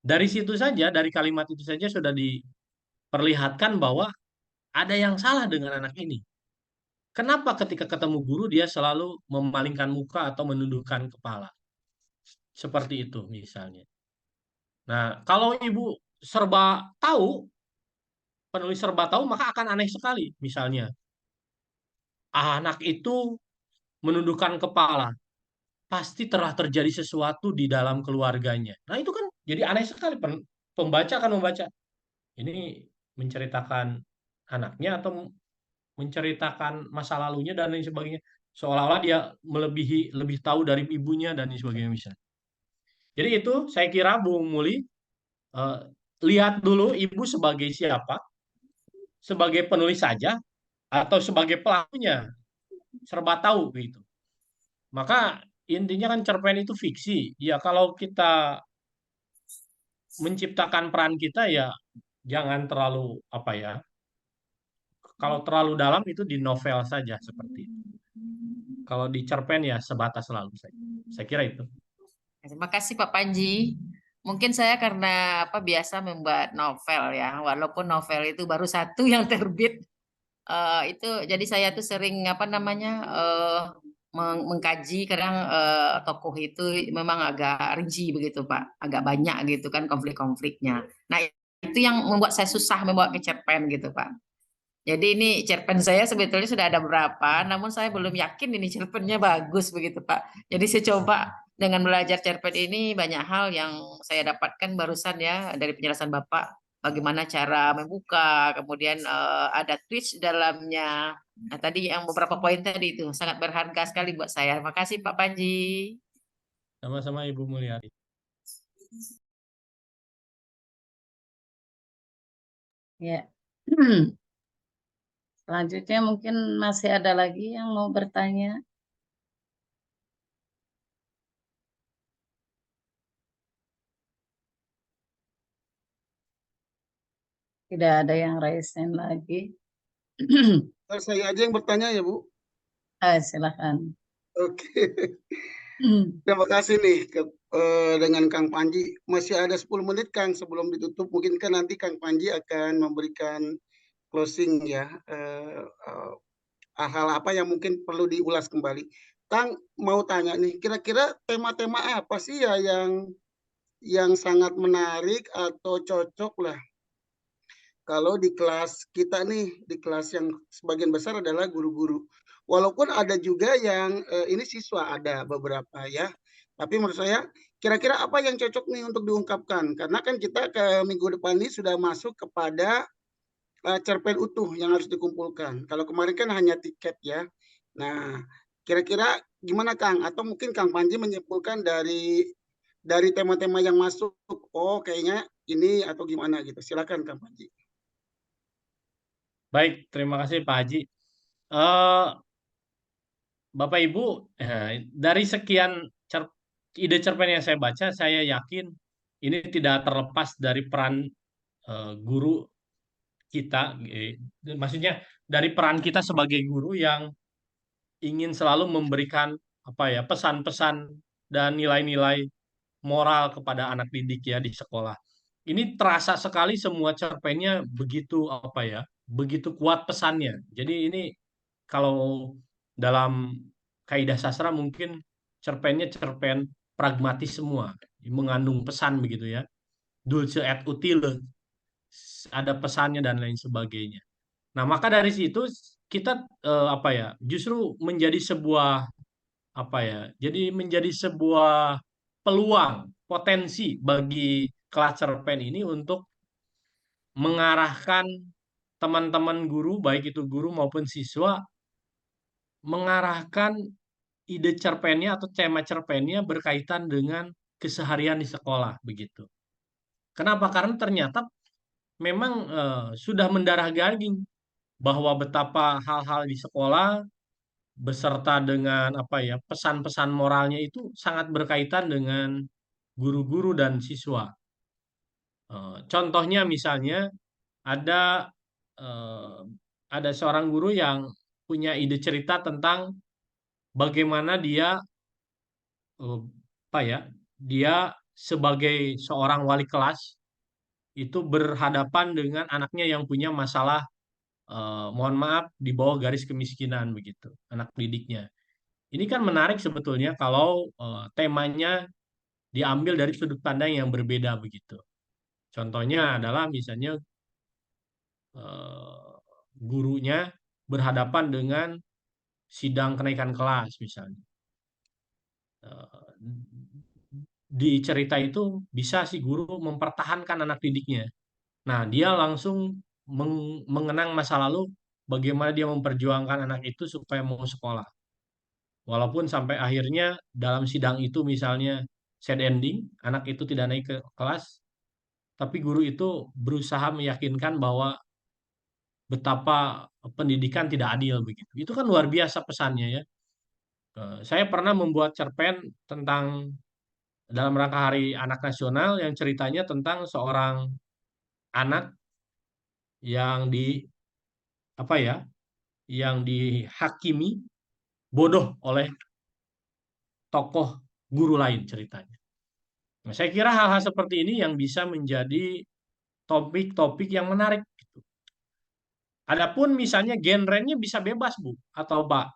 Dari situ saja, dari kalimat itu saja sudah diperlihatkan bahwa ada yang salah dengan anak ini. Kenapa ketika ketemu guru dia selalu memalingkan muka atau menundukkan kepala? Seperti itu misalnya. Nah, kalau ibu serba tahu, penulis serba tahu, maka akan aneh sekali. Misalnya, anak itu menundukkan kepala. Pasti telah terjadi sesuatu di dalam keluarganya. Nah, itu kan jadi aneh sekali. Pembaca akan membaca. Ini menceritakan anaknya atau menceritakan masa lalunya dan lain sebagainya. Seolah-olah dia lebih tahu dari ibunya dan lain sebagainya misalnya. Jadi itu saya kira Bung Muli, lihat dulu ibu sebagai siapa, sebagai penulis saja atau sebagai pelakunya, serba tahu gitu. Maka intinya kan cerpen itu fiksi. Ya kalau kita menciptakan peran kita ya jangan terlalu apa ya. Kalau terlalu dalam itu di novel saja seperti itu. Kalau di cerpen ya sebatas lalu saja. Saya kira itu. Terima kasih Pak Panji. Mungkin saya karena biasa membuat novel ya, walaupun novel itu baru satu yang terbit, itu jadi saya tuh sering mengkaji kadang tokoh itu memang agak rinci begitu Pak, agak banyak gitu kan konflik-konfliknya. Nah itu yang membuat saya susah membawa ke cerpen gitu Pak. Jadi ini cerpen saya sebetulnya sudah ada beberapa, namun saya belum yakin ini cerpennya bagus begitu Pak. Jadi saya coba dengan belajar cerpen ini banyak hal yang saya dapatkan barusan ya dari penjelasan Bapak. Bagaimana cara membuka, kemudian ada twist dalamnya. Nah tadi yang beberapa poin tadi itu sangat berharga sekali buat saya. Terima kasih Pak Panji. Sama-sama Ibu Mulyadi. Ya. Selanjutnya mungkin masih ada lagi yang mau bertanya. Tidak ada yang raise hand lagi. Saya aja yang bertanya ya Bu. Silakan. Oke. Terima kasih nih dengan Kang Panji. Masih ada 10 menit Kang sebelum ditutup. Mungkin kan nanti Kang Panji akan memberikan closing ya. Hal apa yang mungkin perlu diulas kembali. Kang mau tanya nih, kira-kira tema-tema apa sih ya yang sangat menarik atau cocok lah kalau di kelas kita nih, di kelas yang sebagian besar adalah guru-guru. Walaupun ada juga yang ini siswa ada beberapa ya. Tapi menurut saya kira-kira apa yang cocok nih untuk diungkapkan? Karena kan kita ke minggu depan ini sudah masuk kepada cerpen utuh yang harus dikumpulkan. Kalau kemarin kan hanya tiket ya. Nah, kira-kira gimana Kang? Atau mungkin Kang Panji menyimpulkan dari tema-tema yang masuk. Oh, kayaknya ini atau gimana gitu. Silakan Kang Panji. Baik, terima kasih Pak Haji. Bapak Ibu, dari sekian ide cerpen yang saya baca, saya yakin ini tidak terlepas dari peran guru kita, maksudnya dari peran kita sebagai guru yang ingin selalu memberikan pesan-pesan dan nilai-nilai moral kepada anak didik ya di sekolah. Ini terasa sekali semua cerpennya begitu kuat pesannya. Jadi ini kalau dalam kaidah sastra mungkin cerpennya cerpen pragmatis semua, mengandung pesan begitu ya. Dulce et utile, ada pesannya dan lain sebagainya. Nah, maka dari situ kita justru menjadi sebuah jadi menjadi sebuah peluang, potensi bagi kelas cerpen ini untuk mengarahkan teman-teman guru, baik itu guru maupun siswa, mengarahkan ide cerpennya atau tema cerpennya berkaitan dengan keseharian di sekolah begitu. Kenapa? Karena ternyata memang sudah mendarah daging bahwa betapa hal-hal di sekolah beserta dengan pesan-pesan moralnya itu sangat berkaitan dengan guru-guru dan siswa. Contohnya misalnya ada seorang guru yang punya ide cerita tentang bagaimana dia dia sebagai seorang wali kelas itu berhadapan dengan anaknya yang punya masalah mohon maaf di bawah garis kemiskinan begitu, anak didiknya. Ini kan menarik sebetulnya kalau temanya diambil dari sudut pandang yang berbeda begitu. Contohnya adalah misalnya gurunya berhadapan dengan sidang kenaikan kelas misalnya. Di cerita itu bisa si guru mempertahankan anak didiknya. Nah, dia langsung mengenang masa lalu bagaimana dia memperjuangkan anak itu supaya mau sekolah. Walaupun sampai akhirnya dalam sidang itu misalnya sad ending, anak itu tidak naik ke kelas, tapi guru itu berusaha meyakinkan bahwa betapa pendidikan tidak adil begitu. Itu kan luar biasa pesannya ya. Saya pernah membuat cerpen tentang dalam rangka Hari Anak Nasional yang ceritanya tentang seorang anak yang yang dihakimi bodoh oleh tokoh guru lain ceritanya. Nah, saya kira hal-hal seperti ini yang bisa menjadi topik-topik yang menarik. Adapun misalnya genrenya bisa bebas Bu atau Pak.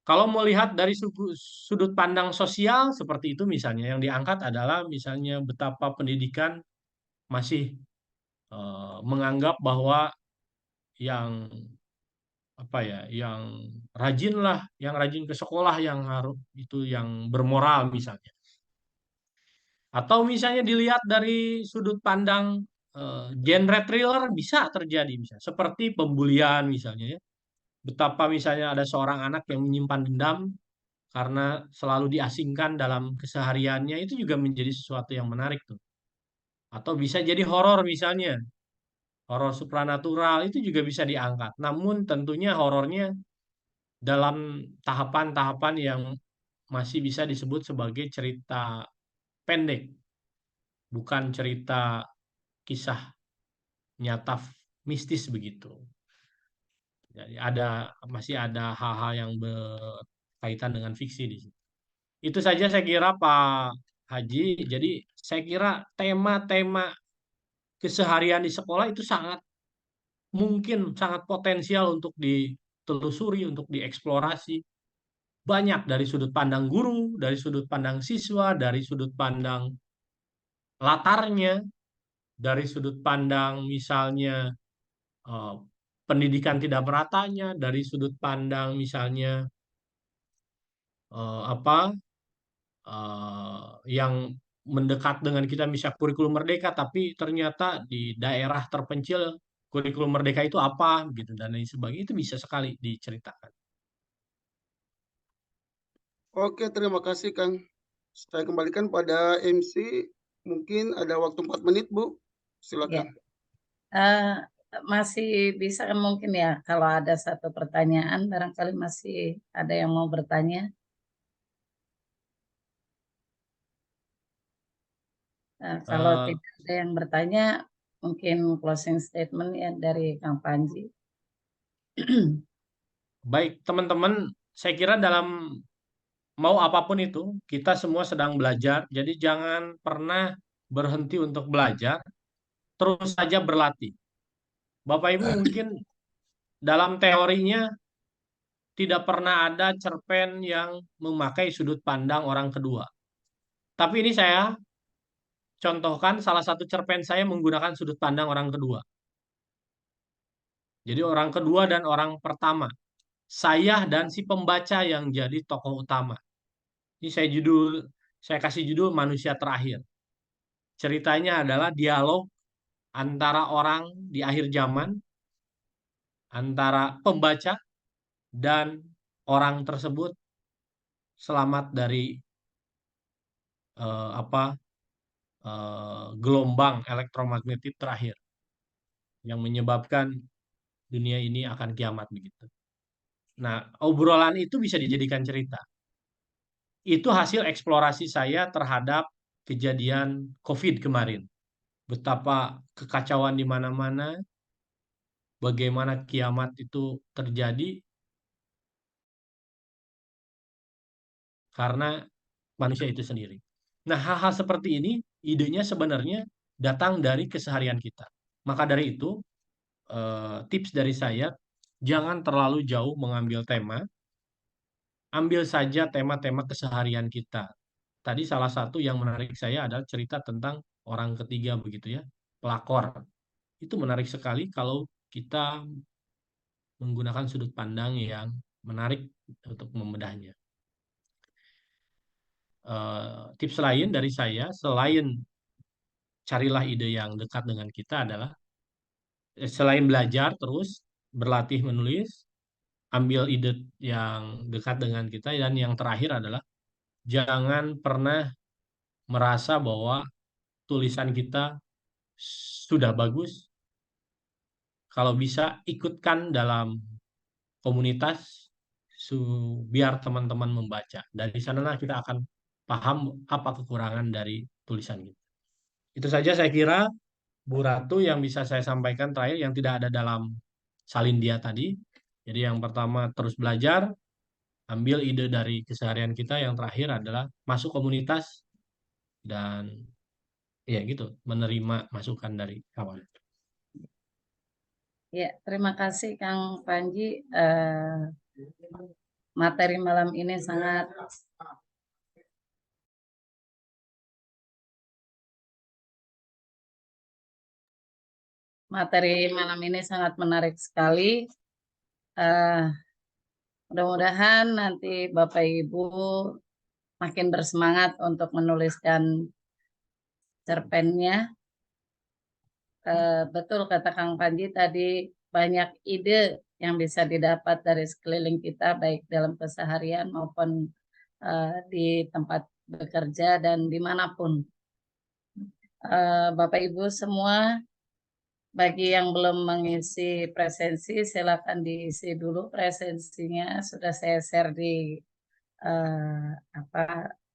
Kalau mau lihat dari sudut pandang sosial seperti itu misalnya, yang diangkat adalah misalnya betapa pendidikan masih menganggap bahwa yang apa ya, yang rajin lah, yang rajin ke sekolah yang harus itu yang bermoral misalnya. Atau misalnya dilihat dari sudut pandang genre thriller bisa terjadi misalnya, seperti pembulian misalnya ya. Betapa misalnya ada seorang anak yang menyimpan dendam karena selalu diasingkan dalam kesehariannya, itu juga menjadi sesuatu yang menarik tuh. Atau bisa jadi horor misalnya, horor supranatural itu juga bisa diangkat. Namun tentunya horornya dalam tahapan-tahapan yang masih bisa disebut sebagai cerita pendek, bukan cerita kisah nyata mistis begitu. Jadi masih ada hal-hal yang berkaitan dengan fiksi di situ. Itu saja saya kira Pak Haji. Jadi saya kira tema-tema keseharian di sekolah itu sangat mungkin, sangat potensial untuk ditelusuri, untuk dieksplorasi. Banyak dari sudut pandang guru, dari sudut pandang siswa, dari sudut pandang latarnya, dari sudut pandang misalnya eh, pendidikan tidak meratanya, dari sudut pandang misalnya apa yang mendekat dengan kita misalnya kurikulum merdeka, tapi ternyata di daerah terpencil kurikulum merdeka itu apa gitu dan lain sebagainya, itu bisa sekali diceritakan. Oke, terima kasih Kang. Saya kembalikan pada MC. Mungkin ada waktu 4 menit, Bu. Ya. Silakan. Masih bisa kan mungkin ya, kalau ada satu pertanyaan, barangkali masih ada yang mau bertanya. Kalau Eh, tidak ada yang bertanya, mungkin closing statement ya dari Kang Panji. Baik, teman-teman, saya kira dalam mau apapun itu, kita semua sedang belajar, jadi jangan pernah berhenti untuk belajar, terus saja berlatih. Bapak Ibu mungkin dalam teorinya tidak pernah ada cerpen yang memakai sudut pandang orang kedua. Tapi ini saya contohkan salah satu cerpen saya menggunakan sudut pandang orang kedua. Jadi orang kedua dan orang pertama. Saya dan si pembaca yang jadi tokoh utama. Ini saya kasih judul Manusia Terakhir. Ceritanya adalah dialog antara orang di akhir zaman, antara pembaca dan orang tersebut selamat dari gelombang elektromagnetik terakhir yang menyebabkan dunia ini akan kiamat begitu. Nah, obrolan itu bisa dijadikan cerita. Itu hasil eksplorasi saya terhadap kejadian COVID kemarin. Betapa kekacauan di mana-mana, bagaimana kiamat itu terjadi karena manusia itu sendiri. Nah, hal-hal seperti ini idenya sebenarnya datang dari keseharian kita. Maka dari itu, tips dari saya, jangan terlalu jauh mengambil tema, ambil saja tema-tema keseharian kita. Tadi salah satu yang menarik saya adalah cerita tentang orang ketiga begitu ya, pelakor. Itu menarik sekali kalau kita menggunakan sudut pandang yang menarik untuk membedahnya. Tips lain dari saya, selain carilah ide yang dekat dengan kita adalah, selain belajar terus, berlatih menulis, ambil ide yang dekat dengan kita, dan yang terakhir adalah jangan pernah merasa bahwa tulisan kita sudah bagus. Kalau bisa ikutkan dalam komunitas biar teman-teman membaca. Dari sanalah kita akan paham apa kekurangan dari tulisan kita. Itu saja saya kira Bu Ratu yang bisa saya sampaikan terakhir yang tidak ada dalam Salindia tadi. Jadi yang pertama terus belajar, ambil ide dari keseharian kita, yang terakhir adalah masuk komunitas dan ya gitu, menerima masukan dari kawan. Ya, terima kasih Kang Panji. materi malam ini sangat menarik sekali. Mudah-mudahan nanti Bapak Ibu makin bersemangat untuk menuliskan cerpennya. Betul kata Kang Panji tadi, banyak ide yang bisa didapat dari sekeliling kita, baik dalam keseharian maupun di tempat bekerja dan dimanapun. Bapak Ibu semua, bagi yang belum mengisi presensi, silakan diisi dulu presensinya. Sudah saya share di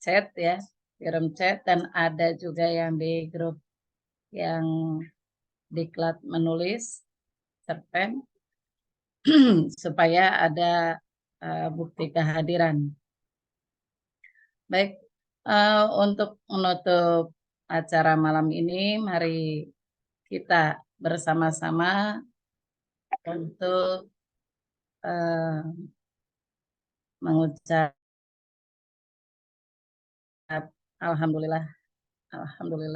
chat ya, di room chat, dan ada juga yang di grup yang diklat menulis cerpen supaya ada bukti kehadiran. Baik, untuk menutup acara malam ini, mari kita bersama-sama untuk mengucap alhamdulillah,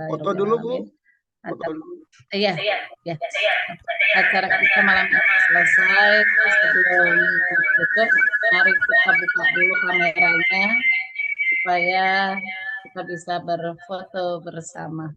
Foto dulu Bu. Foto dulu. Iya. Acara kita malam ini selesai. Sebelum tutup, mari kita buka dulu kameranya supaya kita bisa berfoto bersama.